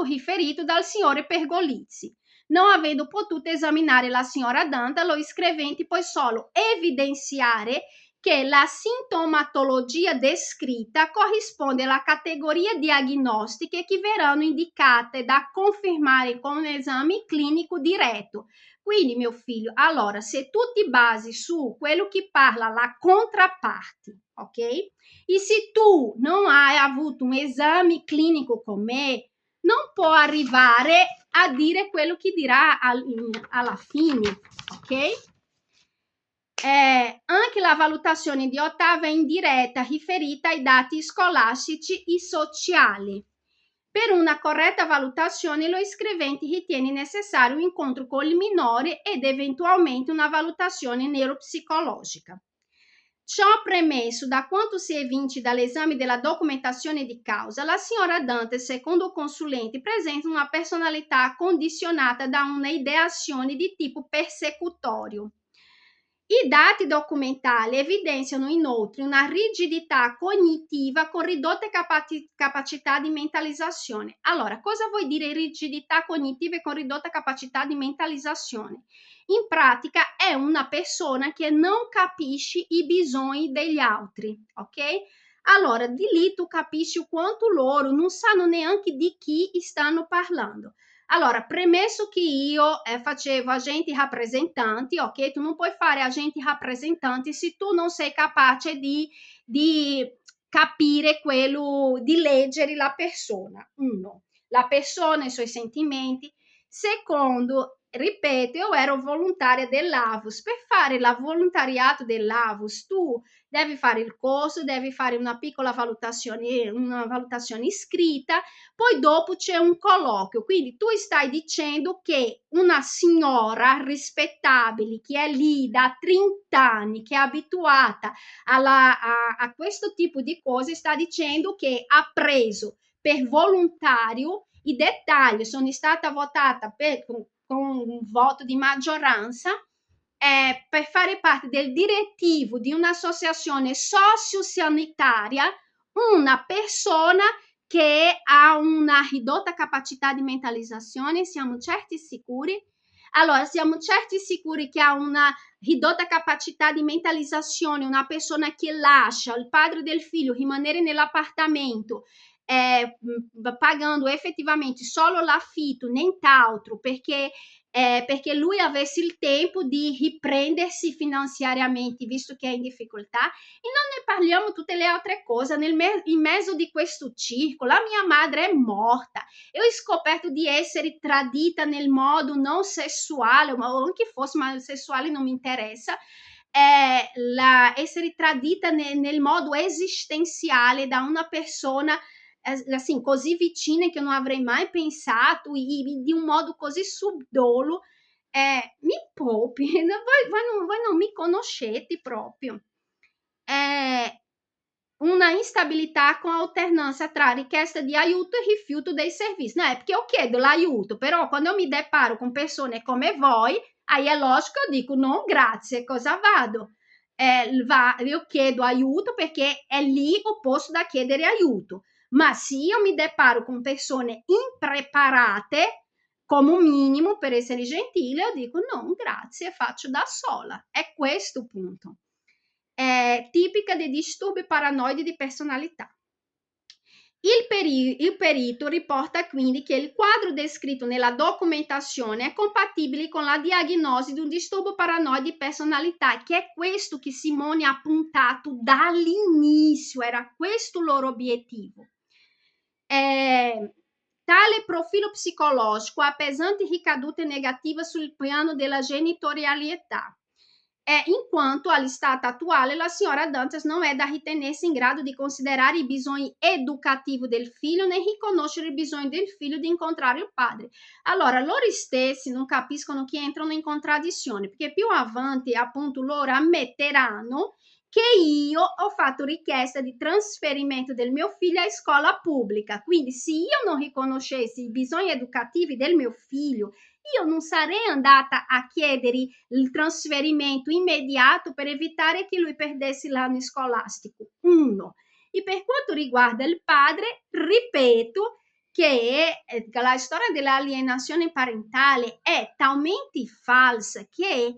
riferito dal signore Pergolizzi. Non avendo potuto esaminare la signora Dantas, lo scriventi può solo evidenziare che la sintomatologia descritta corrisponde alla categoria diagnostiche che verranno indicate da confermare con un esame clinico diretto. Quindi, mio figlio, allora, se tu ti basi su quello che parla la controparte, ok? E se tu non hai avuto un esame clinico con me, non puoi arrivare a dire quello che dirà alla fine, ok? Anche la valutazione di ottava è indiretta riferita ai dati scolastici e sociali. Per una corretta valutazione, lo iscrivente ritiene necessario un incontro con il minore ed eventualmente una valutazione neuropsicologica. Ciò premesso, da quanto si evince dall'esame della documentazione di causa, la signora Dante, secondo consulenti, presenta una personalità condizionata da una ideazione di tipo persecutorio. I dati documentali evidenziano inoltre una rigidità cognitiva con ridotte capacità di mentalizzazione. Allora, cosa vuol dire rigidità cognitiva e con ridotta capacità di mentalizzazione? In pratica è una persona che non capisce i bisogni degli altri, ok? Allora, di lì tu capisci quanto loro non sanno neanche di chi stanno parlando. Allora, premesso che io facevo agenti rappresentanti, ok? Tu non puoi fare agenti rappresentanti se tu non sei capace di capire quello, di leggere la persona. Uno, la persona e i suoi sentimenti. Secondo, ripeto, io ero volontaria dell'AVUS. Per fare il volontariato dell'AVUS, tu devi fare il corso, devi fare una piccola valutazione scritta, poi dopo c'è un colloquio. Quindi tu stai dicendo che una signora rispettabile che è lì da 30 anni, che è abituata a questo tipo di cose, sta dicendo che ha preso per volontario i dettagli. Sono stata votata con un voto di maggioranza per fare parte del direttivo di un'associazione sociosanitaria, una persona che ha una ridotta capacità di mentalizzazione. Siamo certi sicuri? Allora, siamo certi sicuri che ha una ridotta capacità di mentalizzazione, una persona che lascia il padre del figlio rimanere nell'appartamento, pagando effettivamente solo l'affitto, nient'altro, perché lui avesse il tempo di riprendersi finanziariamente, visto che è in difficoltà. E non ne parliamo tutte le altre cose in mezzo di questo circo. La mia madre è morta, io ho scoperto di essere tradita nel modo non sessuale, ma anche fosse, ma sessuale non mi interessa, essere tradita nel modo esistenziale da una persona assim, così vicina che non avrei mai pensato, e di un modo così subdolo. Mi poupi, voi non mi conoscete proprio. Una instabilità com alternanza tra richiesta di aiuto e rifiuto dei servizi. Não, é porque eu chiedo l'aiuto, però quando eu me deparo com persone come voi, aí è logico, eu dico no, grazie, cosa vado? Io chiedo aiuto perché è lì o posto da chiedere aiuto. Ma se io mi deparo con persone impreparate, come minimo, per essere gentile, io dico no, grazie, faccio da sola. È questo il punto. È tipica dei disturbi paranoidi di personalità. Il perito riporta quindi che il quadro descritto nella documentazione è compatibile con la diagnosi di un disturbo paranoide di personalità, che è questo che Simone ha puntato dall'inizio, era questo il loro obiettivo. Tale profilo psicologico ha pesanti ricadute negative sul piano della genitorialità. In quanto all'istata attuale la signora Dantas non è da ritenersi in grado di considerare i bisogni educativi del figlio né riconoscere il bisogno del figlio di incontrare il padre. Allora, loro stessi non capiscono che entrano in contraddizione, perché più avanti appunto loro ammetteranno che io ho fatto richiesta di trasferimento del mio figlio a scuola pubblica. Quindi se io non riconoscessi i bisogni educativi del mio figlio, io non sarei andata a chiedere il trasferimento immediato per evitare che lui perdesse l'anno scolastico. Uno. E per quanto riguarda il padre, ripeto che la storia dell'alienazione parentale è talmente falsa che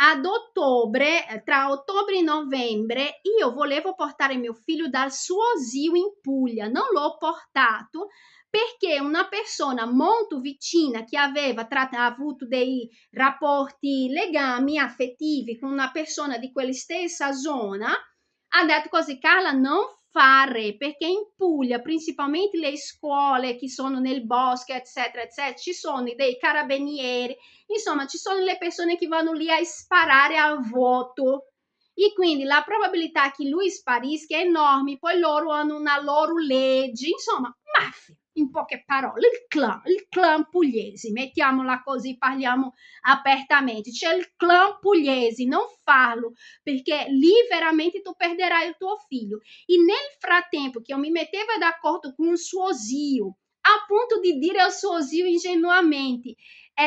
ad ottobre, tra ottobre e novembre, io volevo portare mio figlio dal suo zio in Puglia. Non l'ho portato perché una persona molto vicina che aveva avuto dei rapporti, legami affettivi con una persona di quella stessa zona, ha detto così: Carla, non fare, perché in Puglia, principalmente le scuole che sono nel bosco, eccetera, eccetera, ci sono dei carabinieri, insomma, ci sono le persone che vanno lì a sparare al vuoto. E quindi la probabilità che lui sparisca è enorme. Poi loro hanno una loro legge, insomma, mafia, in poche parole, il clan pugliesi, mettiamola così, parliamo apertamente. C'è il clan pugliesi, non farlo, perché lì veramente tu perderai il tuo figlio. E nel frattempo che io mi mettevo d'accordo con un suo zio, a punto di dire al suo zio ingenuamente: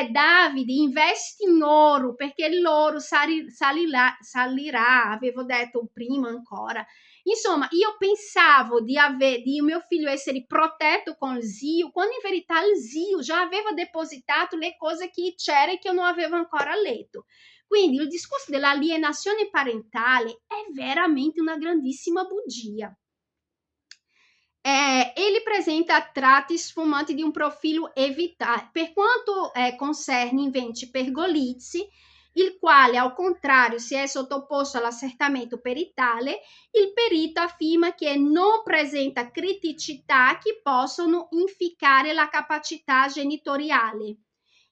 Davide, investi in oro perché l'oro salirà, avevo detto prima ancora. Insomma, io pensavo di mio figlio essere protetto con il zio, quando in verità il zio già aveva depositato le cose che c'era e che io non avevo ancora letto. Quindi il discorso dell'alienazione parentale è veramente una grandissima bugia. Ele apresenta tratti sfumanti di un profilo evitare, per quanto concerne invece Pergolizzi, il quale, al contrario, si è sottoposto all'accertamento peritale. Il perito afferma che non presenta criticità che possono inficare la capacità genitoriale.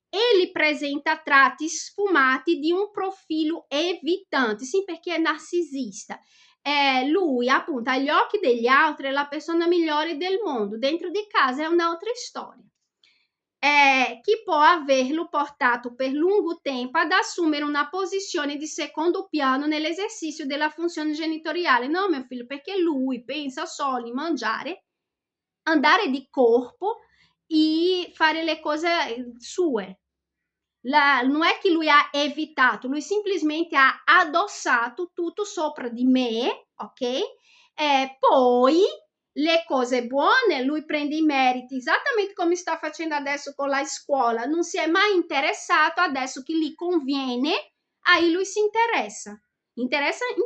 Ele presenta tratti sfumati di un profilo evitante, sì, perché è narcisista. Lui, appunto, agli occhi degli altri è la persona migliore del mondo, dentro di casa è un'altra storia. Che può averlo portato per lungo tempo ad assumere una posizione di secondo piano nell'esercizio della funzione genitoriale. No, mio figlio, perché lui pensa solo in mangiare, andare di corpo e fare le cose sue. Non è che lui ha evitato, lui semplicemente ha addossato tutto sopra di me, ok? Poi le cose buone, lui prende i meriti, esattamente come sta facendo adesso con la scuola, non si è mai interessato, adesso che gli conviene, aí lui si interessa in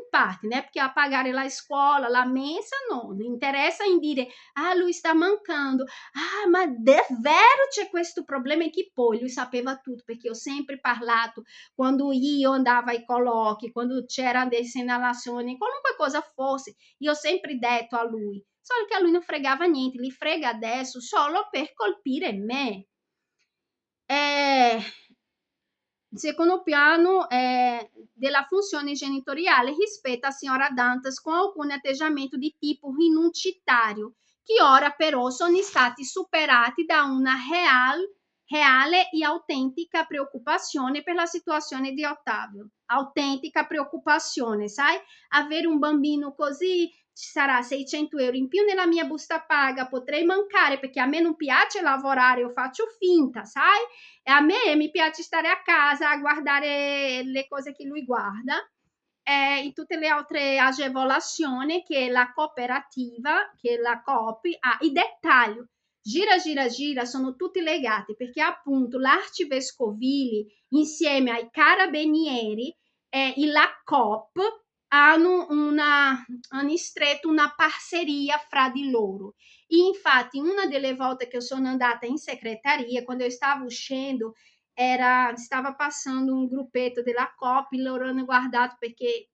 parte, né? Perché a pagare la scuola, la mensa, non interessa in dire, lui sta mancando, ma davvero c'è questo problema? E che poi lui sapeva tutto, perché ho sempre parlato, quando io andavo ai colloqui, quando c'era delle segnalazioni, qualunque cosa fosse, io ho sempre detto a lui, solo che a lui non fregava niente, gli frega adesso solo per colpire me. Il secondo piano della funzione genitoriale rispetto a signora Dantas con alcuni atteggiamenti di tipo rinunciatario, che ora però sono stati superati da una reale e autentica preoccupazione per la situazione di Ottavio. Autentica preoccupazione, sai? Avere un bambino così, ci sarà 600 euro in più nella mia busta paga, potrei mancare perché a me non piace lavorare, io faccio finta, sai? E a me mi piace stare a casa a guardare le cose che lui guarda e tutte le altre agevolazioni che la cooperativa, che la Coop ha. I dettagli, gira, sono tutti legati perché appunto l'arcivescovili insieme ai carabinieri e la Coop hanno stretto una parceria fra di loro. E infatti una delle volte che sono andata in segreteria, quando eu stavo uscendo, stava passando un gruppetto della Coop, loro hanno guardato perché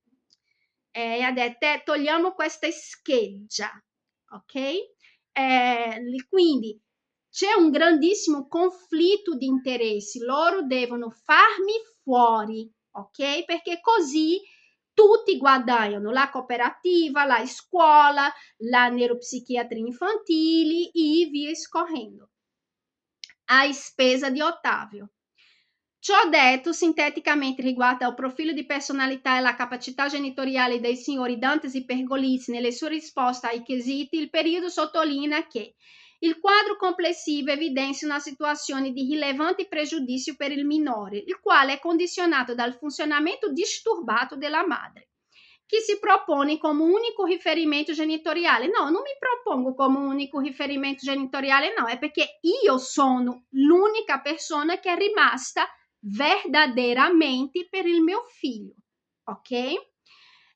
ha detto togliamo questa scheggia, ok? Quindi c'è un grandissimo conflitto di interessi, loro devono farmi fuori, ok? Perché così tutti guadagnano, la cooperativa, la scuola, la neuropsichiatria infantile e via scorrendo, a spesa di Ottavio. Ciò detto, sinteticamente riguardo al profilo di personalità e la capacità genitoriale dei signori Dantas e Pergolizzi nelle sue risposte ai quesiti, il periodo sottolinea che il quadro complessivo evidenzia una situazione di rilevante pregiudizio per il minore, il quale è condizionato dal funzionamento disturbato della madre, che si propone come unico riferimento genitoriale. No, non mi propongo come unico riferimento genitoriale, no, è perché io sono l'unica persona che è rimasta verdadeiramente per il mio figlio, ok?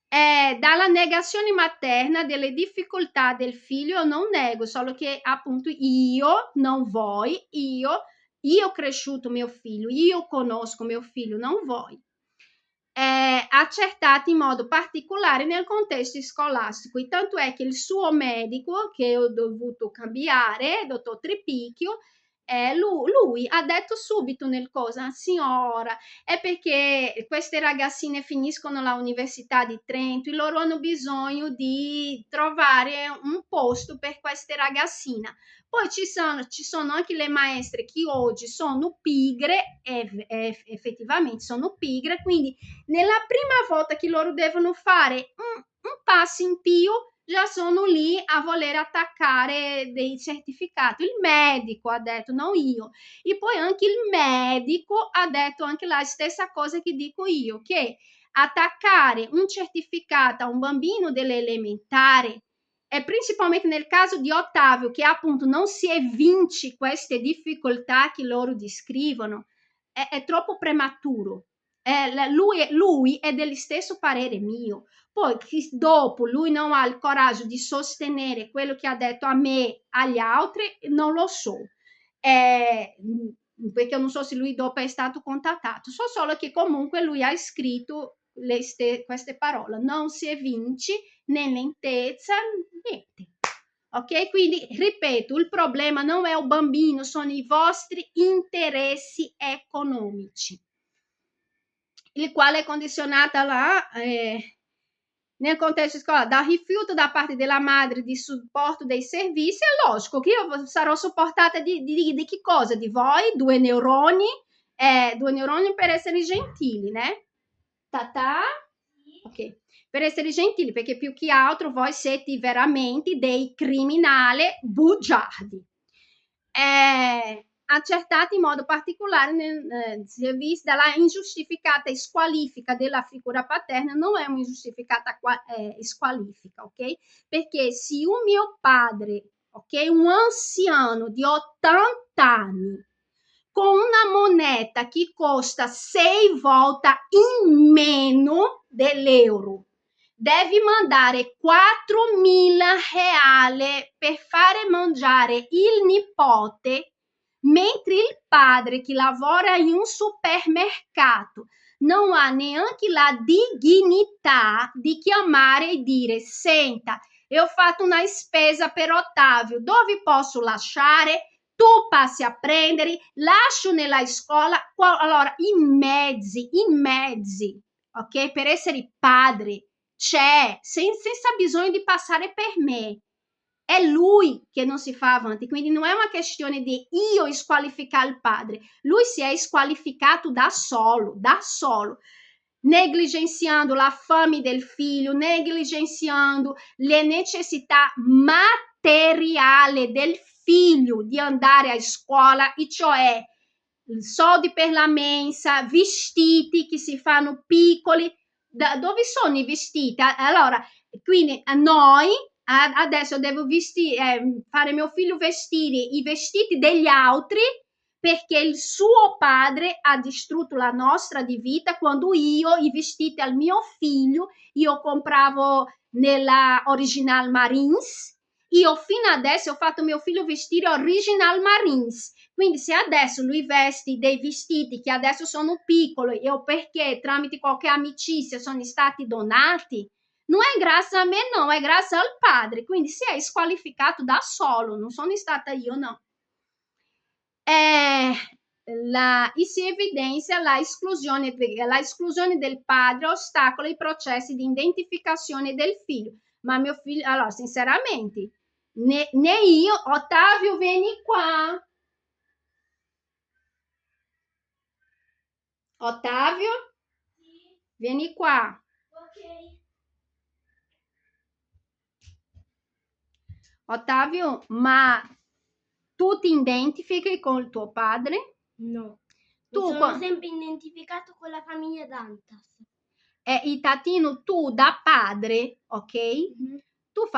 Dalla negazione materna delle difficoltà del figlio non nego, solo che appunto io, non voi, io ho cresciuto mio figlio, io conosco mio figlio, non voi. Accertati in modo particolare nel contesto scolastico, e tanto è che il suo medico, che ho dovuto cambiare, dottor Tripicchio, lui ha detto subito nel cosa, signora, è perché queste ragazzine finiscono l'università di Trento e loro hanno bisogno di trovare un posto per queste ragazzine. Poi ci sono anche le maestre che oggi sono pigre, effettivamente sono pigre, quindi nella prima volta che loro devono fare un passo in più, già sono lì a voler attaccare dei certificati. Il medico ha detto, non io. E poi anche il medico ha detto anche la stessa cosa che dico io, che attaccare un certificato a un bambino delle elementari, e principalmente nel caso di Ottavio, che appunto non si evince queste difficoltà che loro descrivono, è troppo prematuro. lui è dello stesso parere mio. Poi dopo lui non ha il coraggio di sostenere quello che ha detto a me, agli altri, non lo so. Perché non so se lui dopo è stato contattato, so solo che comunque lui ha scritto queste parole: non si vince né lentezza, niente. Ok? Quindi ripeto, il problema non è il bambino, sono i vostri interessi economici, il quale è condizionata nel contesto scolaire dal rifiuto da parte della madre di supporto dei servizi. È logico che io sarò supportata di che cosa? Di voi? Due neuroni per essere gentili, né? Tata? Ok. Per essere gentili, perché più che altro voi siete veramente dei criminali bugiardi. Accertati in modo particolare nel servizio dalla ingiustificata squalifica della figura paterna. Non è un'ingiustificata squalifica, ok? Perché se un mio padre, ok, un anziano di 80 anni, con una moneta che costa 6 volte in meno dell'euro, devi mandare 4.000 reali per fare mangiare il nipote, mentre il padre che lavora in un supermercato non ha neanche la dignità di chiamare e dire: senta, io ho fatto una spesa per Ottavio, dove posso lasciare? Tu passi a prendere, lascio nella scuola. Allora, i mezzi, ok, per essere padre c'è, senza bisogno di passare per me. È lui che non si fa avanti, quindi non è una questione di io squalificare il padre, lui si è squalificato da solo, negligenziando la fame del figlio, negligenziando le necessità materiali del figlio di andare a scuola, e cioè soldi per la mensa, vestiti che si fanno piccoli. Dove sono i vestiti? Allora, quindi a noi adesso devo fare mio figlio vestire i vestiti degli altri, perché il suo padre ha distrutto la nostra di vita. Quando io i vestiti al mio figlio, io compravo nella Original Marines. Io fino adesso ho fatto mio figlio vestire Original Marines. Quindi se adesso lui veste dei vestiti che adesso sono piccoli, io perché tramite qualche amicizia sono stati donati, non è grazie a me, no, è grazie al padre. Quindi si è squalificato da solo, non sono stata io, no. E si evidenzia la esclusione del padre, ostacola i processi di identificazione del figlio. Ma mio figlio, allora, sinceramente, né io. Ottavio, vieni qua. Ottavio? Sì. Vieni qua. Ok. Ottavio, ma tu ti identifichi con il tuo padre? No. Mi sono sempre identificato con la famiglia Dantas. E Tatino, tu da padre, ok? Mm-hmm. Tu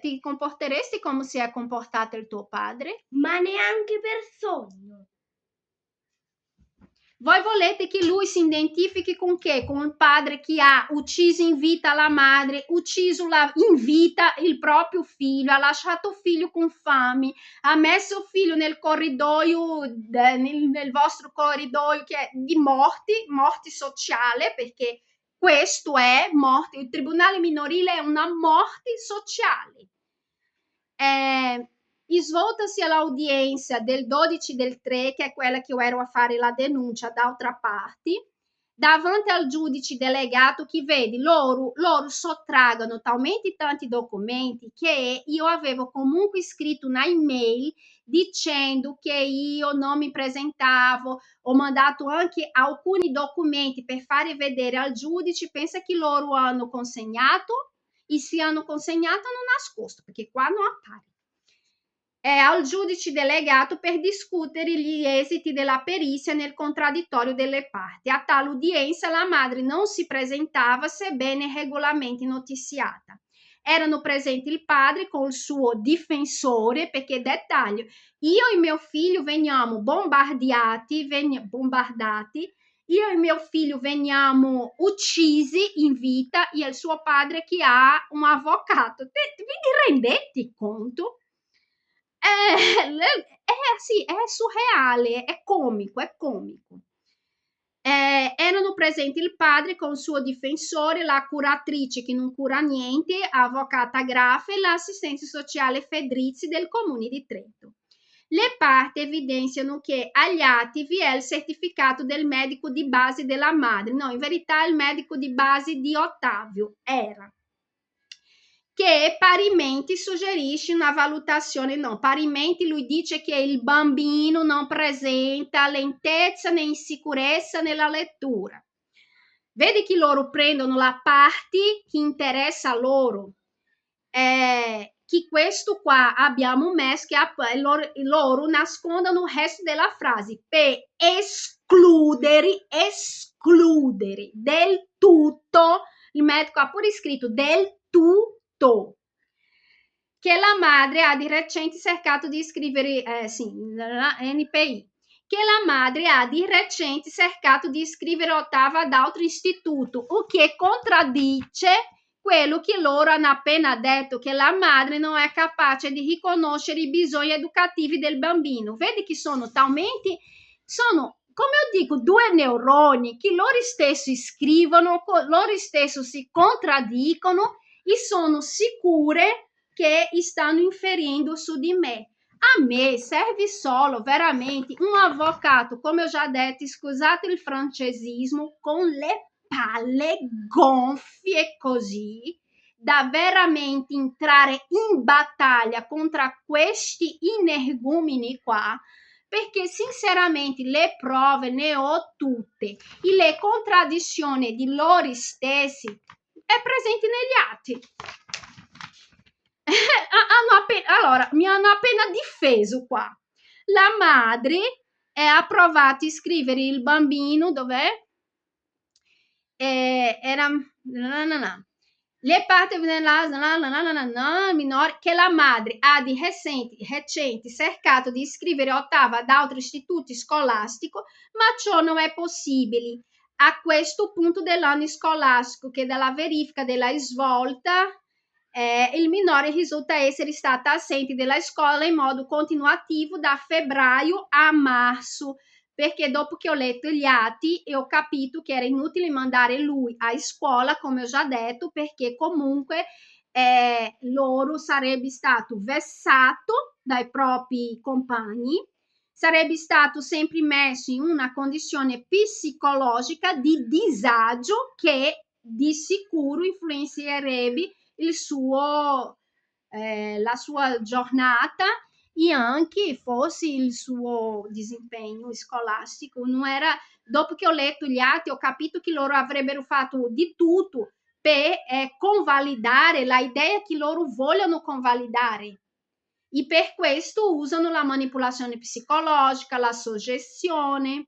ti comporteresti come si è comportato il tuo padre? Ma neanche per sogno. Voi volete che lui si identifichi con che? Con il padre che ha ucciso in vita la madre, ucciso in vita il proprio figlio, ha lasciato figlio con fame, ha messo figlio nel corridoio, nel vostro corridoio che è di morti sociale, perché questo è morte. Il tribunale minorile è una morte sociale. Svoltasi all'udienza del 12/3, che è quella che io ero a fare la denuncia d'altra parte, davanti al giudice delegato, che vedi, loro sottraggono talmente tanti documenti che io avevo comunque scritto una email dicendo che io non mi presentavo, ho mandato anche alcuni documenti per fare vedere al giudice. Pensa che loro hanno consegnato, e se hanno consegnato hanno nascosto, perché qua non appare. Al giudice delegato per discutere gli esiti della perizia nel contraddittorio delle parti. A tale udienza la madre non si presentava, sebbene regolarmente notiziata. Erano presenti il padre con il suo difensore, perché dettaglio, io e mio figlio veniamo bombardati io e mio figlio veniamo uccisi in vita e il suo padre che ha un avvocato. Vi rendete conto? Sì, è surreale, è comico, è comico. Erano presenti il padre con il suo difensore, la curatrice che non cura niente, avvocata Grafe e l'assistente sociale Fedrizzi del comune di Trento. Le parti evidenziano che agli atti vi è il certificato del medico di base della madre, no, in verità il medico di base di Ottavio era, che parimenti suggerisce una valutazione, no, parimenti lui dice che il bambino non presenta lentezza né insicurezza nella lettura. Vedi che loro prendono la parte che interessa a loro. Che questo qua abbiamo messo che loro nascondono il resto della frase per escludere del tutto, il medico ha pure scritto del tutto, che la madre ha di recente cercato di iscrivere, NPI, che la madre ha di recente cercato di iscrivere Ottava ad altro istituto, o che contraddice quello che loro hanno appena detto, che la madre non è capace di riconoscere i bisogni educativi del bambino. Vedi che sono talmente, come io dico, due neuroni che loro stessi scrivono, loro stessi si contraddicono e sono sicure che stanno inferendo su di me. A me serve solo veramente un avvocato, come ho già detto, scusate il francesismo, con le palle gonfie così da veramente entrare in battaglia contro questi energumeni qua, perché sinceramente le prove ne ho tutte e le contraddizioni di loro stessi è presente negli atti. Allora, mi hanno appena difeso qua. La madre ha provato a iscrivere il bambino, dov'è? Era le parti minori che la madre ha di recente cercato di iscrivere Ottava ad altri istituti scolastici, ma ciò non è possibile a questo punto dell'anno scolastico, che dalla verifica della svolta il minore risulta essere stata assente dalla scuola in modo continuativo da febbraio a marzo, perché dopo che ho letto gli atti e ho capito che era inutile mandare lui a scuola, come ho già detto, perché comunque loro sarebbe stato vessato dai propri compagni, sarebbe stato sempre messo in una condizione psicologica di disagio che di sicuro influenzerebbe la sua giornata e anche forse il suo disimpegno scolastico. Non era, dopo che ho letto gli atti ho capito che loro avrebbero fatto di tutto per convalidare la idea che loro vogliono convalidare e per questo usano la manipolazione psicologica, la suggestione.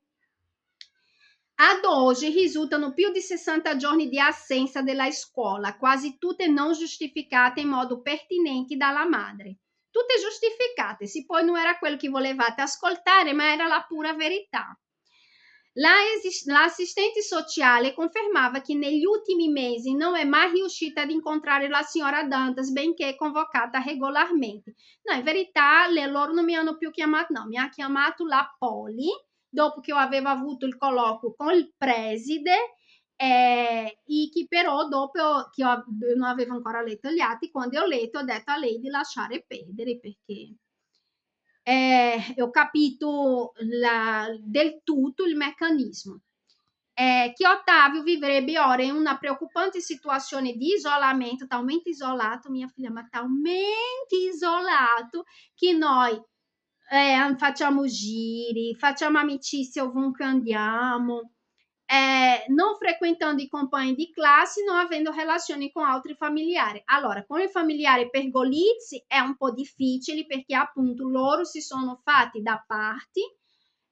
Ad oggi risultano più di 60 giorni di assenza dalla scuola, quasi tutte non giustificate in modo pertinente dalla madre. Tutte giustificate, sì, poi non era quello che volevate ascoltare, ma era la pura verità. L'assistente sociale confermava che negli ultimi mesi non è mai riuscita ad incontrare la signora Dantas, benché convocata regolarmente. No, in verità loro non mi hanno più chiamato, no, mi ha chiamato la Poli, dopo che io avevo avuto il colloquio con il preside, e che però dopo che io non avevo ancora letto gli atti, quando ho letto ho detto a lei di lasciare perdere, perché ho capito del tutto il meccanismo. Che Ottavio vivrebbe ora in una preoccupante situazione di isolamento, talmente isolato, mia figlia, ma talmente isolato, che noi facciamo giri, facciamo amicizia ovunque andiamo, non frequentando i compagni di classe, non avendo relazioni con altri familiari. Allora, con i familiari pergolizi è un po' difficile perché appunto loro si sono fatti da parte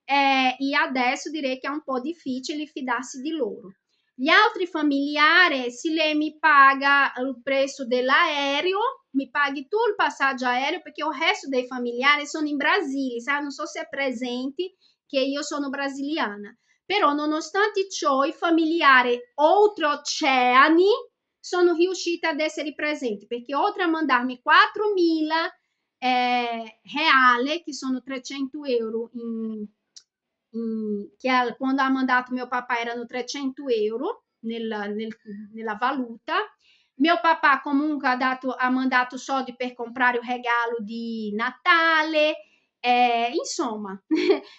e adesso direi che è un po' difficile fidarsi di loro. Gli altri familiari, se lei mi paga il prezzo dell'aereo, mi paghi tu il passaggio aereo, perché il resto dei familiari sono in Brasile, sai? Non so se è presente che io sono brasiliana. Però nonostante ciò i familiari oltreoceani sono riusciti ad essere presenti, perché oltre a mandarmi 4.000 reale, che sono 300 euro, quando ha mandato mio papà erano 300 euro nella valuta. Mio papà comunque ha mandato soldi per comprare il regalo di Natale, insomma,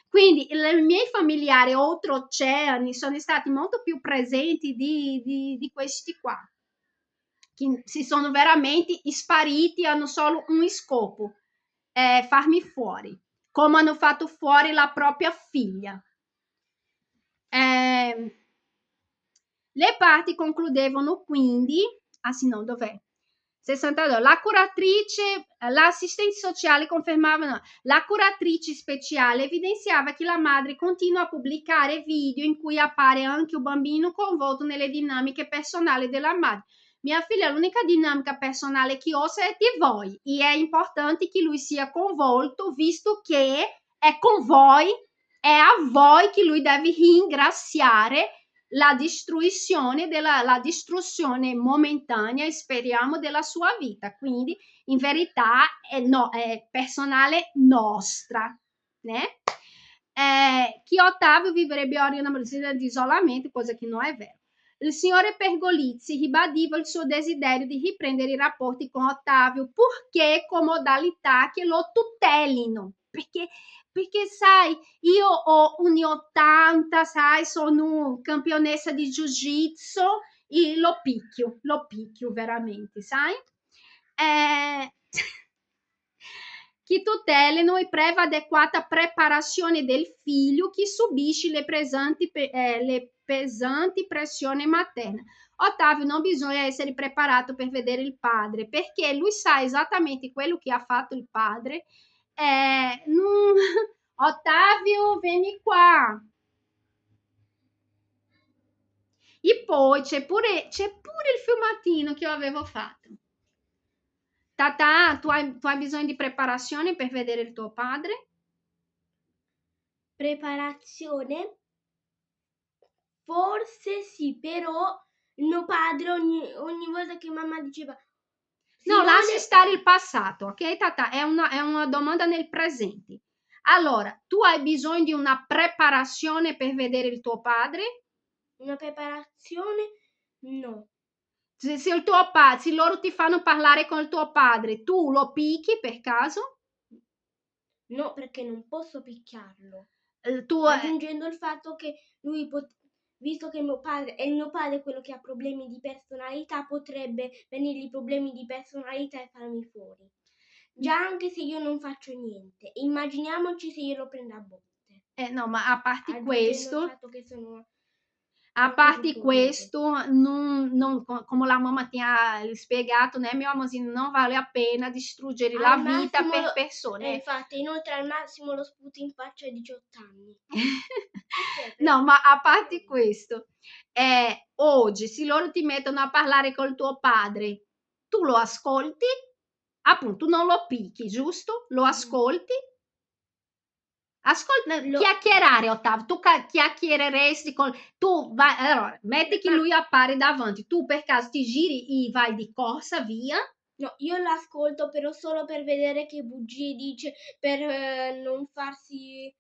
quindi i miei familiari oltreoceani sono stati molto più presenti di questi qua, che si sono veramente spariti, hanno solo un scopo, farmi fuori, come hanno fatto fuori la propria figlia. Le parti concludevano quindi, no, dov'è? 62. La curatrice, l'assistente sociale confermava, la curatrice speciale evidenziava che la madre continua a pubblicare video in cui appare anche un bambino coinvolto nelle dinamiche personali della madre. Mia figlia, l'unica dinamica personale che ho è di voi, e è importante che lui sia coinvolto, visto che è con voi, è a voi che lui deve ringraziare la distruzione momentanea, speriamo, della sua vita. Quindi in verità è personale nostra, né? Che Ottavio vivrebbe ora in una situazione di isolamento, cosa che non è vero. Il signore Pergolizzi ribadiva il suo desiderio di riprendere i rapporti con Ottavio, purché con modalità che lo tutelino, perché sai, io ho 1,80, sai, sono campionessa di jiu-jitsu e lo picchio veramente, sai? Che tutelino e preva adeguata preparazione del figlio che subisce le pesanti pressioni materne. Ottavio non bisogna essere preparato per vedere il padre, perché lui sa esattamente quello che ha fatto il padre. Ottavio, vieni qua. E poi c'è pure il filmatino che io avevo fatto. Tata, tu hai bisogno di preparazione per vedere il tuo padre? Preparazione? Forse sì, però il mio padre ogni volta che mamma diceva no, lasci stare il passato, ok Tata? È una domanda nel presente. Allora, tu hai bisogno di una preparazione per vedere il tuo padre? Una preparazione? No. Se loro ti fanno parlare con il tuo padre, tu lo picchi per caso? No, perché non posso picchiarlo. Tu aggiungendo il fatto che lui, visto che è il mio padre quello che ha problemi di personalità, potrebbe venirgli problemi di personalità e farmi fuori. Già anche se io non faccio niente. Immaginiamoci se io lo prendo a botte. No, ma a parte questo... il fatto che sono... A parte questo, come la mamma ti ha spiegato, né, mio amorino, non vale la pena distruggere la vita per persone. Infatti, inoltre al massimo lo sputo in faccia a 18 anni. No, ma a parte questo, oggi se loro ti mettono a parlare col tuo padre, tu lo ascolti, appunto non lo picchi, giusto? Lo ascolti. Ascolta, chiacchierare, Ottavio, tu chiacchiereresti tu vai, allora, metti che lui appare davanti, tu per caso ti giri e vai di corsa via? No, io l'ascolto però solo per vedere che bugie dice, per non farsi,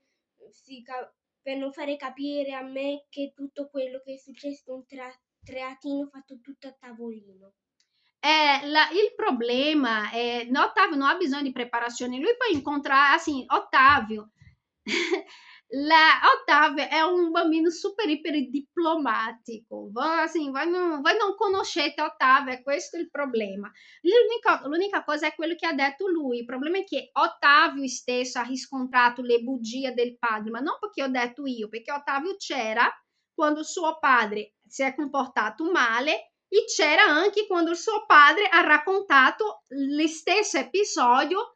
per non fare capire a me che tutto quello che è successo è un teatrino fatto tutto a tavolino. Il problema è, Ottavio non ha bisogno di preparazione, lui poi incontra, assim, Ottavio, Ottavio è un bambino super iper diplomatico, voi non conoscete Ottavio, è questo il problema. L'unica cosa è quello che ha detto lui, il problema è che Ottavio stesso ha riscontrato le bugie del padre, ma non perché ho detto io, perché Ottavio c'era quando suo padre si è comportato male e c'era anche quando il suo padre ha raccontato lo stesso episodio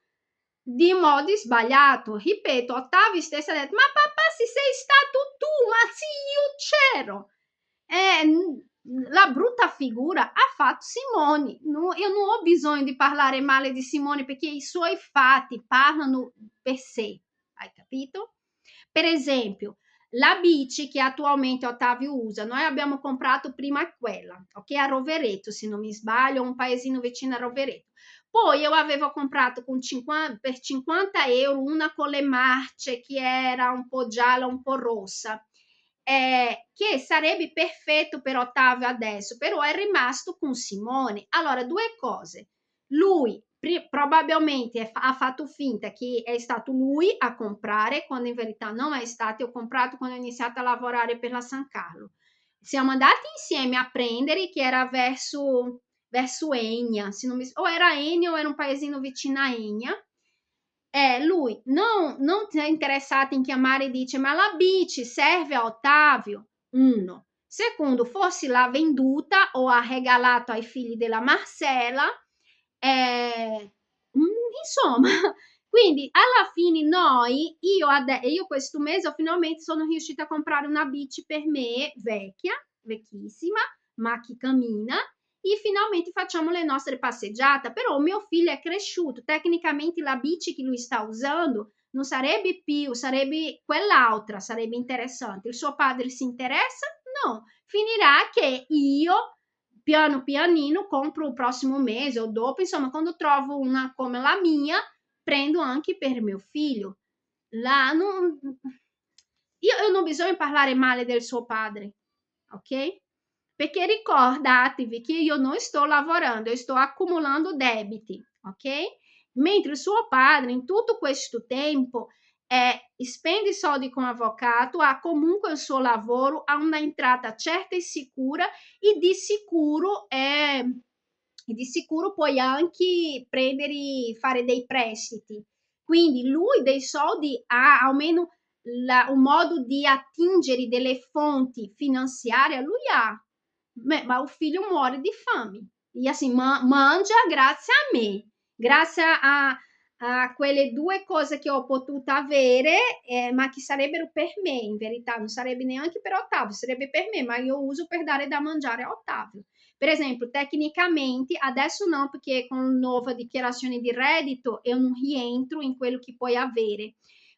di modo sbagliato. Ripeto, Ottavio stesso ha detto, ma papà, se sei stato tu, ma sì, io c'ero. La brutta figura ha fatto Simone. No, io non ho bisogno di parlare male di Simone perché i suoi fatti parlano per sé, hai capito? Per esempio, La bici che attualmente Ottavio usa, noi abbiamo comprato prima quella, ok? A Rovereto, se non mi sbaglio, un paesino vicino a Rovereto. Poi io avevo comprato per 50 euro una con le marce che era un po' gialla, un po' rossa, che sarebbe perfetto per Ottavio adesso, però è rimasto con Simone. Allora, due cose. Lui probabilmente ha fatto finta che è stato lui a comprare, quando in verità non è stato. Ho comprato quando ho iniziato a lavorare per la San Carlo. Siamo andati insieme a prendere, che era verso Egna, se non mi, o era Egna o era un paesino vicino a Egna. Lui non è interessato in chiamare e dice: ma la bici serve a Ottavio? Uno. Secondo, forse l'ha venduta o ha regalato ai figli della Marcella. Insomma, quindi alla fine io questo mese finalmente sono riuscita a comprare una bici per me vecchia, vecchissima, ma che cammina, e finalmente facciamo le nostre passeggiate. Però mio figlio è cresciuto, tecnicamente la bici che lui sta usando non sarebbe più, sarebbe quell'altra, sarebbe interessante. Il suo padre si interessa? No, finirà che io piano pianino compro il prossimo mese o dopo, insomma, quando trovo una come la mia, prendo anche per mio figlio. Io non bisogna parlare male del suo padre, ok? Perché ricordatevi che io non sto lavorando, io sto accumulando debiti, ok? Mentre suo padre in tutto questo tempo spende soldi con avvocato, ha comunque il suo lavoro, ha una entrata certa e sicura, e di sicuro puoi anche fare dei prestiti. Quindi lui dei soldi ha, almeno un modo di attingere delle fonti finanziarie, lui ha. Ma il figlio muore di fame. E assim, mangia grazie a me, grazie a quelle due cose che ho potuto avere, ma che sarebbero per me, in verità, non sarebbe neanche per Ottavio, sarebbe per me, ma io uso per dare da mangiare a Ottavio. Per esempio, tecnicamente, adesso no, perché con nuova dichiarazione di reddito eu non rientro in quello che puoi avere,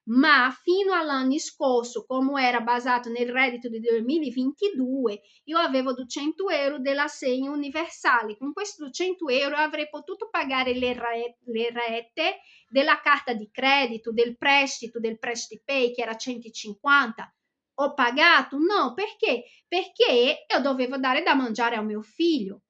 ma fino all'anno scorso, come era basato nel reddito del 2022, io avevo 200 euro dell'assegno universale. Con questi 200 euro avrei potuto pagare le rette della carta di credito, del PrestiPay, che era 150. Ho pagato? No, perché? Perché io dovevo dare da mangiare a mio figlio.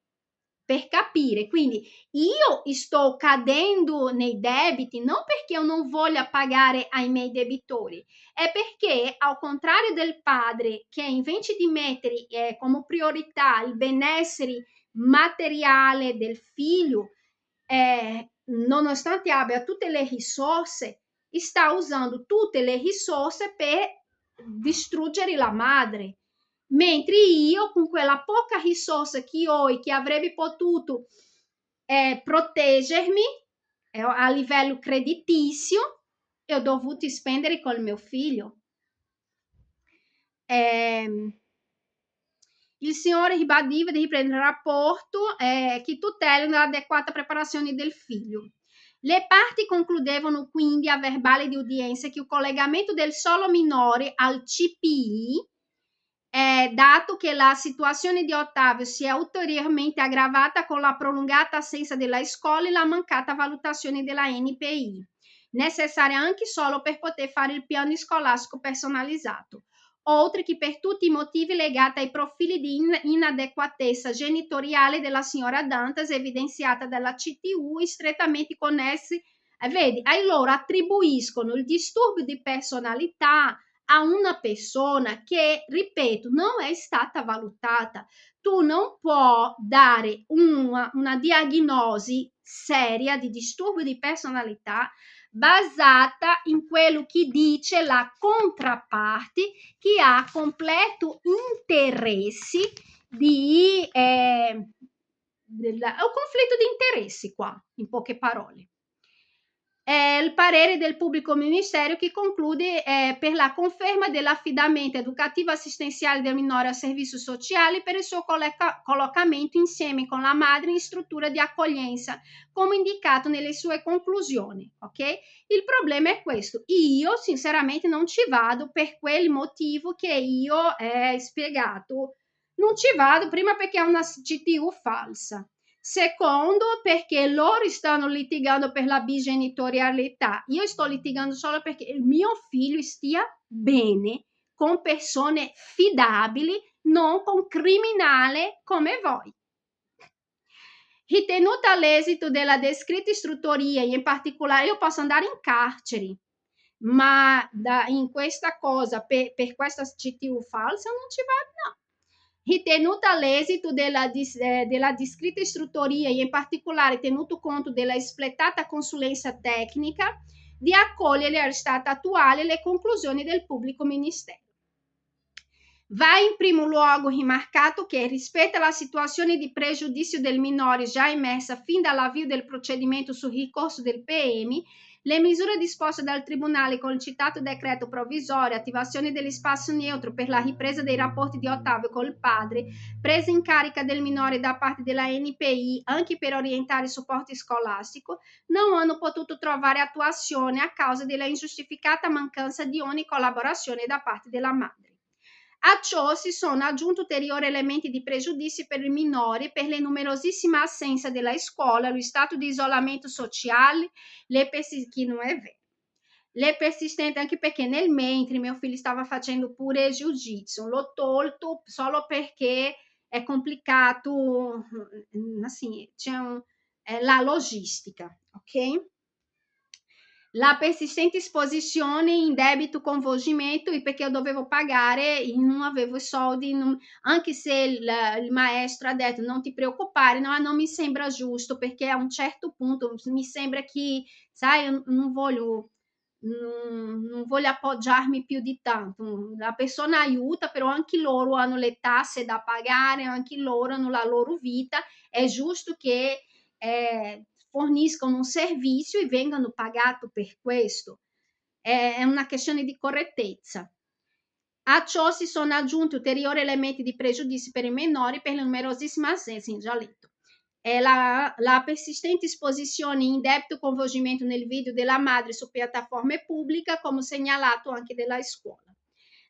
Per capire, quindi io sto cadendo nei debiti non perché io non voglia pagare ai miei debitori, è perché, al contrario del padre, che invece di mettere come priorità il benessere materiale del figlio, nonostante abbia tutte le risorse, sta usando tutte le risorse per distruggere la madre. Mentre io, con quella poca risorsa che ho e che avrebbe potuto proteggermi a livello creditizio, ho dovuto spendere col mio figlio. Il Signore ribadiva di riprendere il rapporto che tutelano l'adeguata preparazione del figlio. Le parti concludevano quindi a verbale di udienza che il collegamento del solo minore al CPI, dato che la situazione di Ottavio si è ulteriormente aggravata con la prolungata assenza della scuola e la mancata valutazione della NPI, necessaria anche solo per poter fare il piano scolastico personalizzato, oltre che per tutti i motivi legati ai profili di inadeguatezza genitoriale della signora Dantas evidenziata dalla CTU e strettamente connessi, vedi, a loro attribuiscono il disturbo di personalità a una persona che, ripeto, non è stata valutata. Tu non puoi dare una diagnosi seria di disturbo di personalità basata in quello che dice la controparte, che ha completo interessi di un conflitto di interessi qua, in poche parole. il parere del pubblico ministero che conclude per la conferma dell'affidamento educativo assistenziale del minore a servizi sociali per il suo collocamento insieme con la madre in struttura di accoglienza, come indicato nelle sue conclusioni. Ok? Il problema è questo. Io sinceramente non ci vado per quel motivo che io ho spiegato. Non ci vado prima perché è una CTU falsa. Secondo, perché loro stanno litigando per la bigenitorialità. Io sto litigando solo perché il mio figlio stia bene con persone fidabili, non con criminali come voi. Ritenuta l'esito della descritta istruttoria, in particolare io posso andare in carcere, ma in questa cosa, per questa CTU falsa, non ci vado, no. Ritenuta l'esito della descritta istruttoria e in particolare tenuto conto della espletata consulenza tecnica, di accogliere allo stato attuale le conclusioni del pubblico ministero. Va in primo luogo rimarcato che rispetto alla situazione di pregiudizio del minore già immersa fin dall'avvio del procedimento sul ricorso del PM, le misure disposte dal Tribunale con il citato decreto provvisorio, attivazione dello spazio neutro per la ripresa dei rapporti di Ottavio col padre, presa in carica del minore da parte della NPI anche per orientare il supporto scolastico, non hanno potuto trovare attuazione a causa della ingiustificata mancanza di ogni collaborazione da parte della madre. A ciò si sono aggiunti ulteriori elementi di pregiudizio per i minori per le numerosissime assenze della scuola, lo stato di isolamento sociale, che non è vero. Le persistenti, anche perché nel mentre mio figlio stava facendo pure jiu-jitsu, l'ho tolto solo perché è complicato, assim, c'è la logistica, ok? La persistente esposizione in debito coinvolgimento perché io dovevo pagare e non avevo i soldi, anche se il maestro ha detto non ti preoccupare, no, non mi sembra giusto perché a un certo punto mi sembra che, sai, io non voglio appoggiarmi più di tanto. La persona aiuta, però anche loro hanno le tasse da pagare, anche loro hanno la loro vita, è giusto che forniscono un servizio e vengano pagati per questo. È una questione di correttezza. A ciò si sono aggiunti ulteriori elementi di pregiudizio per i minori per le numerosissime assenze, già letto. La persistente esposizione in debito coinvolgimento nel video della madre su piattaforme pubbliche, come segnalato anche dalla scuola.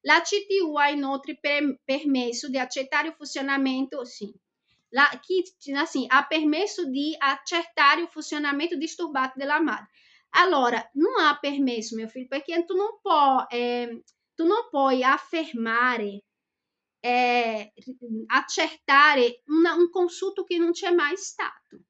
La CTU ha inoltre permesso di accettare il funzionamento, ha permesso di accertare il funzionamento disturbato della madre. Allora, non ha permesso, mio figlio, perché tu non puoi affermare, accertare un consulto che non c'è mai stato.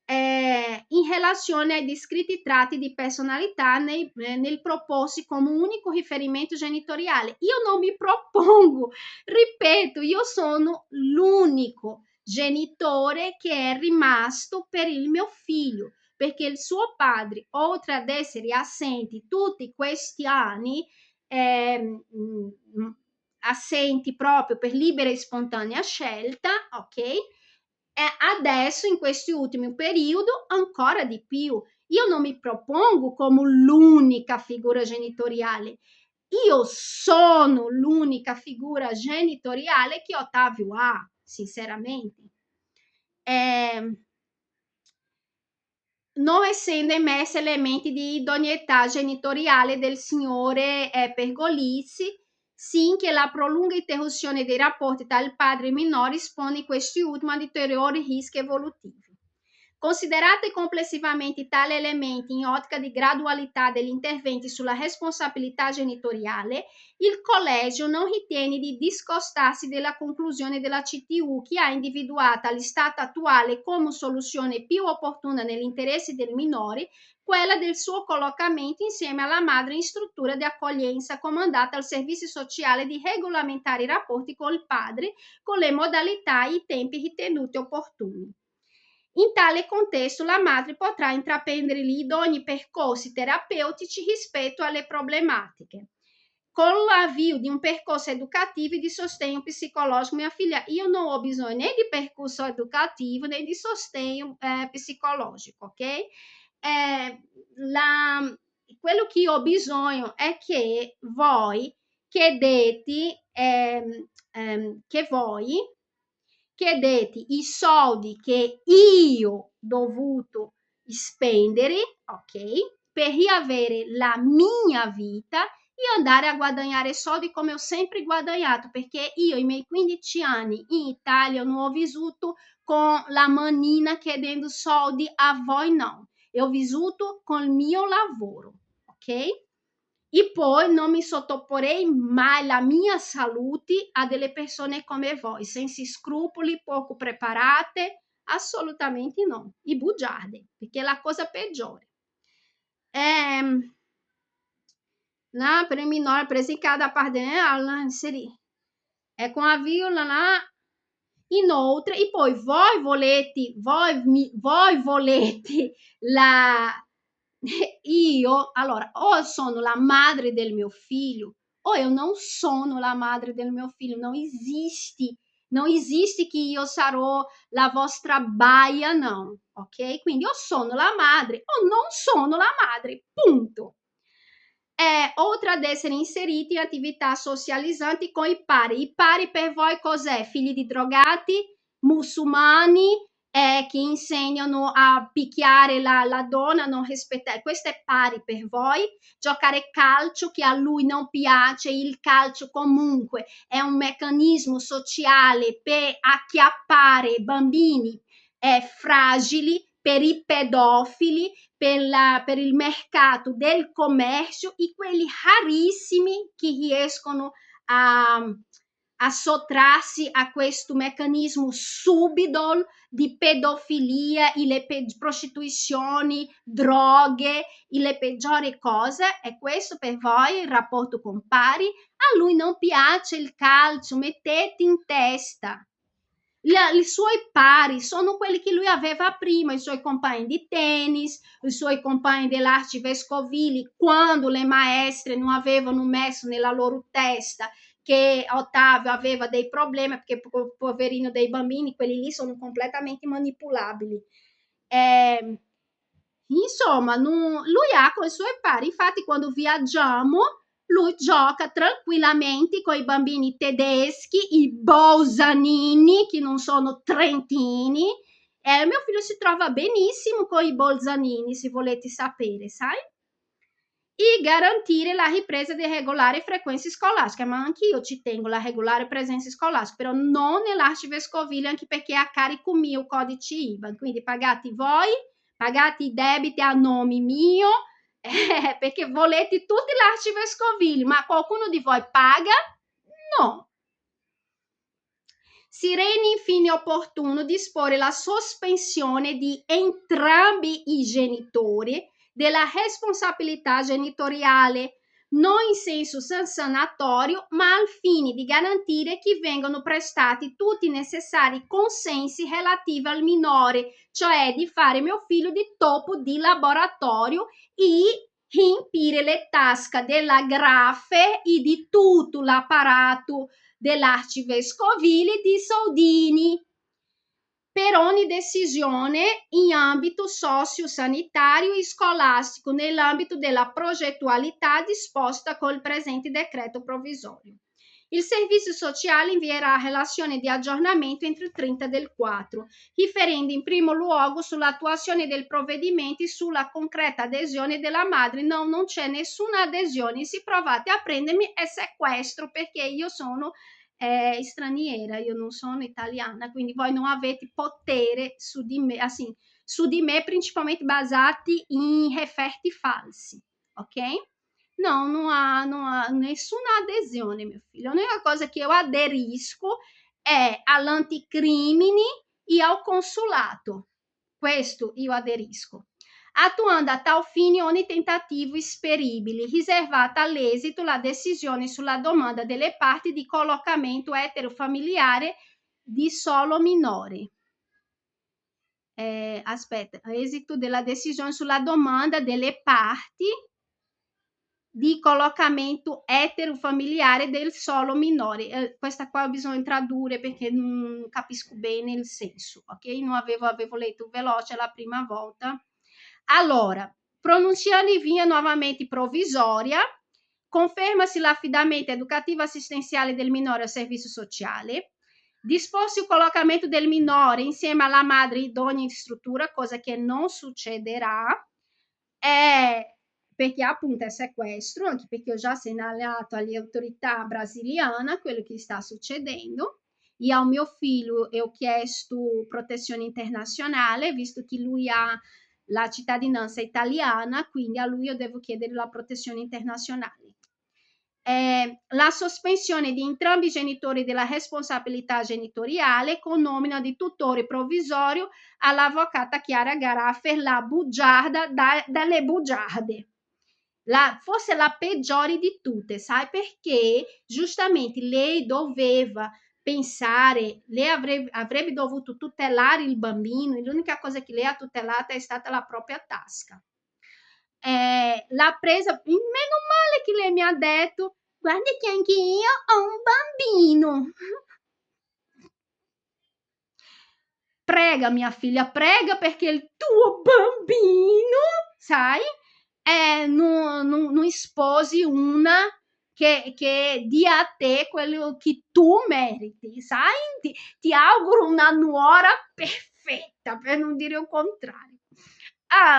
In relazione ai descritti tratti di personalità nel proporsi come unico riferimento genitoriale. Io non mi propongo, ripeto, io sono l'unico genitore che è rimasto per il mio figlio, perché il suo padre, oltre ad essere assenti tutti questi anni, assenti proprio per libera e spontanea scelta, ok? Adesso in questi ultimi periodi ancora di più. Io non mi propongo come l'unica figura genitoriale, io sono l'unica figura genitoriale che Ottavio ha, sinceramente. Non essendo emersi elementi di idoneità genitoriale del signore Pergolizzi, sin che la prolunga interruzione dei rapporti tra il padre e i minori espone questi ultimi ad ulteriori rischi evolutivi. Considerati complessivamente tali elementi in ottica di gradualità degli interventi sulla responsabilità genitoriale, il collegio non ritiene di discostarsi dalla conclusione della CTU che ha individuato allo stato attuale come soluzione più opportuna nell'interesse del minore quella del suo collocamento insieme alla madre in struttura di accoglienza comandata al servizio sociale di regolamentare i rapporti col padre con le modalità e i tempi ritenuti opportuni. In tale contesto la madre potrà intraprendere gli idonei percorsi terapeutici rispetto alle problematiche. Con l'avvio di un percorso educativo e di sostegno psicologico, mia figlia, io non ho bisogno né di percorso educativo né di sostegno psicologico, ok? quello che io ho bisogno è che voi chiedete, i soldi che io ho dovuto spendere, ok? Per riavere la mia vita e andare a guadagnare soldi come ho sempre guadagnato, perché io i miei 15 anni in Italia non ho vissuto con la manina chiedendo soldi a voi, no. Eu ho vissuto con il mio lavoro, ok? E poi non mi sottoporrei mai la mia salute a delle persone come voi, senza scrupoli, poco preparate, assolutamente no. I bugiardi, perché è la cosa peggiore. Per il minore preso in casa da parte dell'aula, inserì. È con la viola, inoltre, e poi voi volete la io, allora, o sono la madre del mio figlio o io non sono la madre del mio figlio, non esiste che io sarò la vostra baia, no, ok? Quindi o sono la madre o non sono la madre, punto. Oltre ad essere inseriti in attività socializzanti con i pari per voi cos'è? Figli di drogati, musulmani, che insegnano a picchiare la donna, non rispettare, questo è pari per voi. Giocare calcio che a lui non piace, il calcio comunque è un meccanismo sociale per acchiappare bambini fragili, per i pedofili, per il mercato del commercio e quelli rarissimi che riescono a sottrarsi a questo meccanismo subdolo di pedofilia e le prostituzioni, droghe e le peggiori cose. E questo per voi il rapporto con pari? A lui non piace il calcio, mettete in testa. I suoi pari sono quelli che lui aveva prima, i suoi compagni di tennis, i suoi compagni dell'Arci Vescovili, quando le maestre non avevano messo nella loro testa che Ottavio aveva dei problemi, perché poverino dei bambini, quelli lì sono completamente manipolabili. Insomma, lui ha con i suoi pari, infatti quando viaggiamo lui gioca tranquillamente con i bambini tedeschi, i bolzanini, che non sono trentini, e mio figlio si trova benissimo con i bolzanini, se volete sapere, sai? E garantire la ripresa di regolari frequenze scolastiche, ma anche io ci tengo la regolare presenza scolastica, però non nell'arcivescovile, anche perché è a carico mio il codice IBAN, quindi pagate voi, pagate i debiti a nome mio, perché volete tutti l'arcivescovile, ma qualcuno di voi paga? No. Si rende infine opportuno disporre la sospensione di entrambi i genitori della responsabilità genitoriale, non in senso sanzionatorio, ma al fine di garantire che vengano prestati tutti i necessari consensi relativi al minore, cioè di fare mio figlio di topo di laboratorio e riempire le tasche della Grafe e di tutto l'apparato dell'arcivescovile di soldini per ogni decisione in ambito socio-sanitario e scolastico nell'ambito della progettualità disposta col presente decreto provvisorio. Il servizio sociale invierà relazione di aggiornamento entro il 30 del 4, riferendo in primo luogo sull'attuazione del provvedimento e sulla concreta adesione della madre. No, non c'è nessuna adesione, se provate a prendermi è sequestro, perché io sono straniera, io non sono italiana, quindi voi non avete potere su di me, principalmente basati in referti falsi, ok? No, non ha nessuna adesione, mio figlio. L'unica cosa che io aderisco è all'anticrimini e al consolato. Questo io aderisco. Attuando a tal fine ogni tentativo esperibile, riservata all'esito la decisione sulla domanda delle parti di collocamento eterofamiliare di solo minore. Esito della decisione sulla domanda delle parti di collocamento eterofamiliare del solo minore. Questa qua bisogna tradurre perché non capisco bene il senso, ok? Non avevo letto veloce la prima volta. Allora, pronunciando in via nuovamente provvisoria, conferma-se l'affidamento educativo assistenziale del minore al servizio sociale, disposto il collocamento del minore insieme alla madre idonea in struttura, cosa che non succederà, perché appunto è sequestro, anche perché ho già segnalato alle autorità brasiliane quello che sta succedendo. E ao mio figlio ho chiesto protezione internazionale, visto che lui ha la cittadinanza italiana, quindi a lui io devo chiedere la protezione internazionale. La sospensione di entrambi i genitori della responsabilità genitoriale con nomina di tutore provvisorio all'avvocata Chiara Garaffer, la bugiarda dalle bugiarde. Forse la peggiore di tutte, sai perché? Giustamente lei doveva pensare, lei avrebbe dovuto tutelare il bambino, e l'unica cosa che lei ha tutelato è stata la propria tasca. L'ha presa, meno male che lei mi ha detto, guarda che anche io ho un bambino. Prega mia figlia, prega perché il tuo bambino, sai, non sposi una che dia a te quello che tu meriti, sai? Ti auguro una nuora perfetta, per non dire il contrario.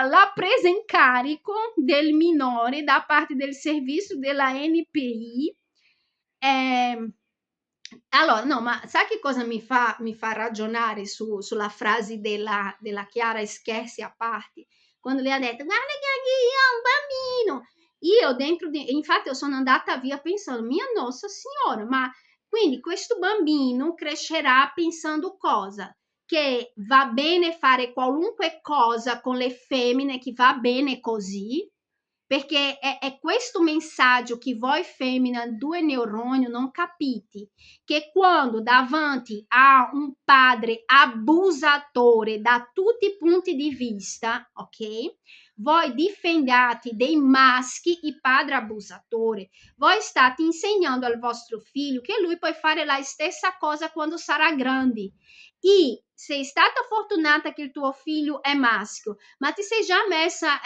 La presa in carico del minore da parte del servizio della NPI. Allora, no, ma sai che cosa mi fa ragionare sulla frase della Chiara, e scherzi a parte, quando lei ha detto guarda che anche io ho un bambino, io dentro di, infatti sono andata via pensando, mia Nostra Signora, ma quindi questo bambino crescerà pensando cosa? Che va bene fare qualunque cosa con le femmine, che va bene così, perché è questo messaggio che voi femmine, due neuroni, non capite, che quando davanti a un padre abusatore da tutti i punti di vista, ok? Voi difendete dei maschi il padre abusatore, voi state insegnando al vostro figlio che lui può fare la stessa cosa quando sarà grande. E sei stata fortunata che il tuo figlio è maschio, ma ti sei già messa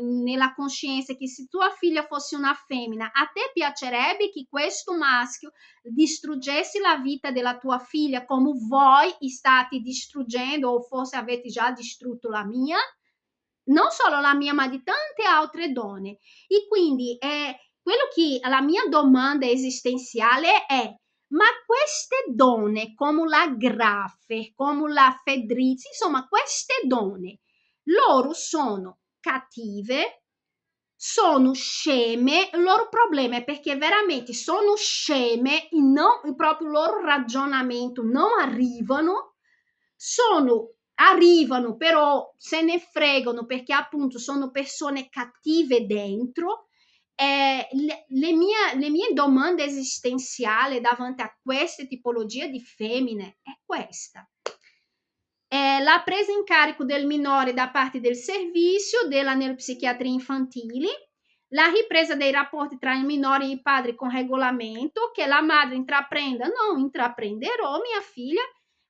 nella coscienza che se tua figlia fosse una femmina, a te piacerebbe che questo maschio distruggesse la vita della tua figlia come voi state distruggendo, o forse avete già distrutto la mia? Non solo la mia, ma di tante altre donne. E quindi quello che la mia domanda esistenziale è: ma queste donne come la Graffe, come la Fedrizzi, insomma queste donne, loro sono cattive, sono sceme, il loro problema è perché veramente sono sceme, proprio il loro ragionamento non arrivano, però se ne fregano perché appunto sono persone cattive dentro. Le mie domande esistenziali davanti a queste tipologie di femmine è questa. La presa in carico del minore da parte del servizio della neuropsichiatria infantile, la ripresa dei rapporti tra il minore e i padri con regolamento, che la madre intraprenda, non intraprenderò mia figlia,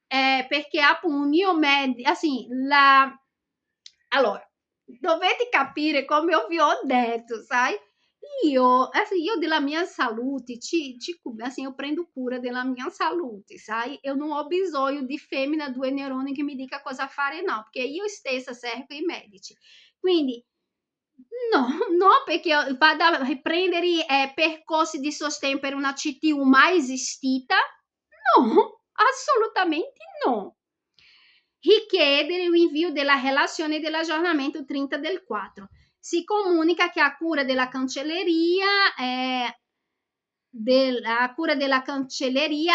perché appunto io allora, dovete capire come vi ho detto, sai? Io della mia salute, io prendo cura della mia salute, sai? Eu non ho bisogno di femmina, due neuroni che mi dica cosa fare, no, perché io stessa servo i medici. Quindi, no, perché vado a prendere percorsi di sostegno per una CTU mai esistita? No, assolutamente no. Richiedere il rinvio della relazione dell'aggiornamento 30 del 4. Si comunica che a cura della cancelleria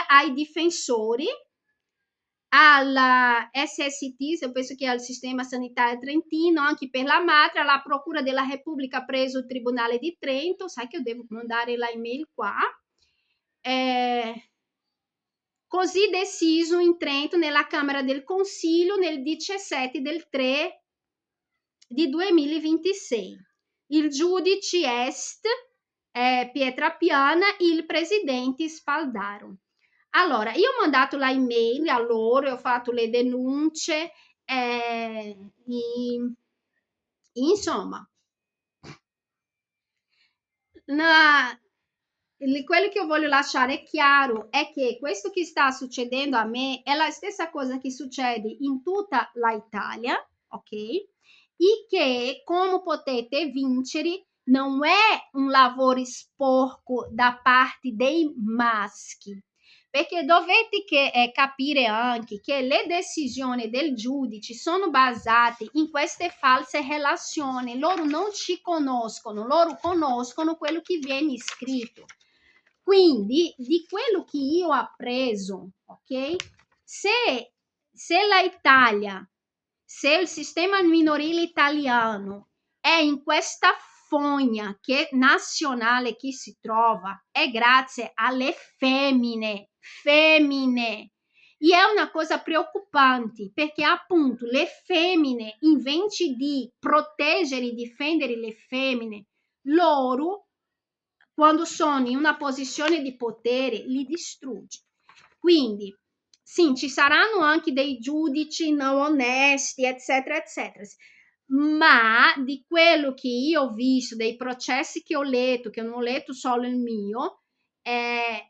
ai difensori, alla SST, penso che è il sistema sanitario trentino, anche per la madre, alla Procura della Repubblica preso il Tribunale di Trento, sai che io devo mandare la email qua, così deciso in Trento nella Camera del Consiglio nel 17 del 3 di 2026. Il giudice est Pietra Piana, il presidente Spaldaro. Allora, io ho mandato la email a loro, ho fatto le denunce, Insomma, quello che io voglio lasciare chiaro è che questo che sta succedendo a me è la stessa cosa che succede in tutta l'Italia, ok? E che, come potete vincere, non è un lavoro sporco da parte dei maschi, perché dovete capire anche che le decisioni del giudice sono basate in queste false relazioni. Loro non ci conoscono, loro conoscono quello che viene scritto. Quindi, di quello che io ho appreso, ok? Se l'Italia, se il sistema minorile italiano è in questa fogna che nazionale che si trova, è grazie alle femmine. E è una cosa preoccupante perché appunto le femmine, invece di proteggere e difendere le femmine, loro, quando sono in una posizione di potere, li distrugge. Quindi, sì, ci saranno anche dei giudici non onesti, eccetera, eccetera. Ma di quello che io ho visto, dei processi che ho letto, che non ho letto solo il mio, è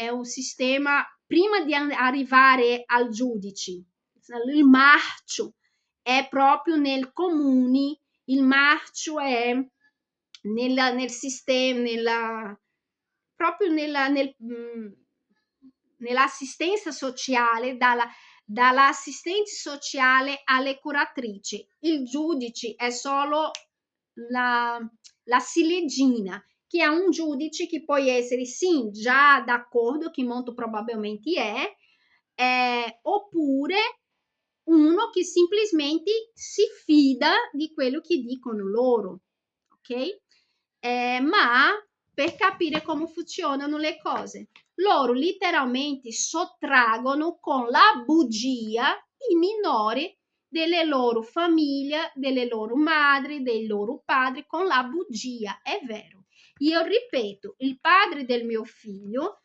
un sistema, prima di arrivare al giudice, il marcio è proprio nel comune, il marcio è nel sistema, proprio nell'assistenza sociale, dall'assistente sociale alle curatrici. Il giudice è solo la ciliegina, che è un giudice che può essere sì già d'accordo, che molto probabilmente oppure uno che semplicemente si fida di quello che dicono loro, ok? Ma per capire come funzionano le cose, loro letteralmente sottraggono con la bugia i minori delle loro famiglie, delle loro madri, dei loro padri, con la bugia, è vero. Io ripeto, il padre del mio figlio,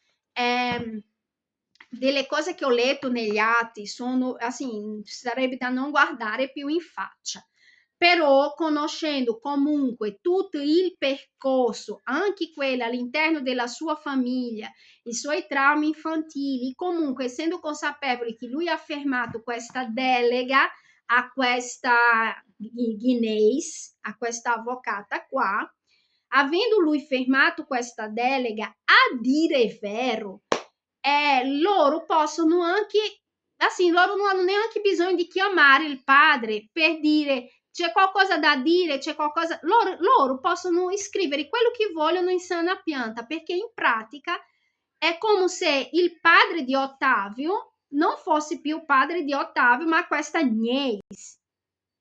delle cose che ho letto negli atti, sono, assim, sarebbe da non guardare più in faccia. Però conoscendo comunque tutto il percorso, anche quello all'interno della sua famiglia, i suoi traumi infantili, comunque essendo consapevoli che lui ha firmato questa delega a questa Guinness, a questa avvocata qua, avendo lui firmato questa delega, a dire vero, loro possono anche, assim, loro non hanno neanche bisogno di chiamare il padre per dire c'è qualcosa da dire, c'è qualcosa, loro possono scrivere quello che vogliono in sana pianta, perché in pratica è come se il padre di Ottavio non fosse più padre di Ottavio, ma questa Agnès.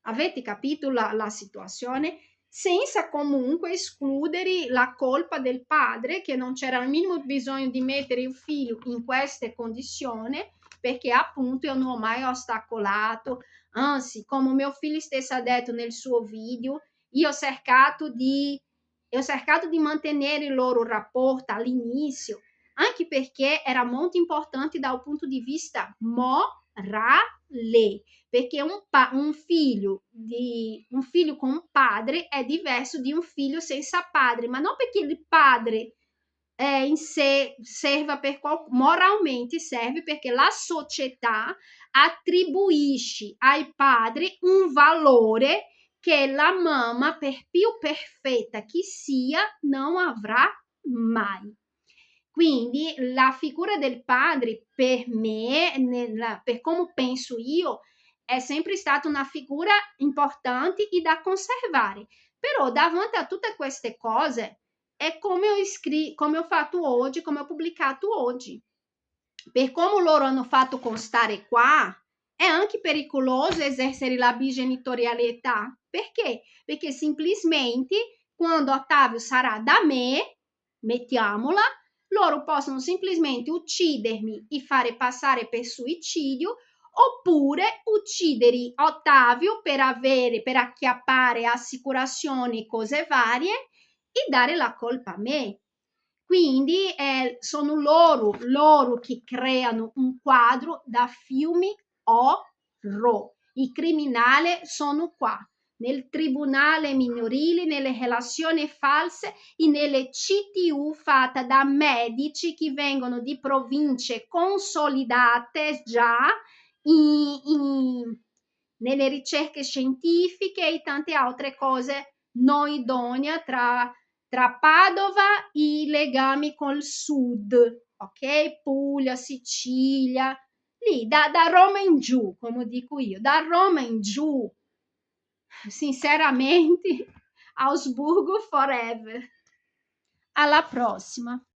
Avete capito la situazione? Senza comunque escludere la colpa del padre, che non c'era il minimo bisogno di mettere il figlio in queste condizioni, perché appunto io non ho mai ostacolato, anzi, come mio figlio stesso ha detto nel suo video, io ho cercato di mantenere il loro rapporto all'inizio, anche perché era molto importante dal punto di vista morale, perché un figlio con un padre è diverso di un figlio senza padre, ma non perché il padre in sé serva moralmente, serve perché la società attribuisce ai padri un valore che la mamma, per più perfetta che sia, non avrà mai. Quindi la figura del padre per me, per come penso io, è sempre stata una figura importante e da conservare. Però davanti a tutte queste cose è come ho fatto oggi, come ho pubblicato oggi. Per come loro hanno fatto constare qua, è anche pericoloso esercere la bigenitorialità. Perché? Perché semplicemente quando Ottavio sarà da me, mettiamola, loro possono semplicemente uccidermi e fare passare per suicidio, oppure uccidere Ottavio per acchiappare assicurazioni e cose varie e dare la colpa a me. Quindi sono loro che creano un quadro da fiumi oro. I criminali sono qua. nel tribunale minorile, nelle relazioni false e nelle CTU fatte da medici che vengono di province consolidate già nelle ricerche scientifiche e tante altre cose non idonee tra Padova e i legami col sud, ok? Puglia, Sicilia, lì da Roma in giù, come dico io, da Roma in giù, sinceramente, Augsburgo forever. Alla prossima.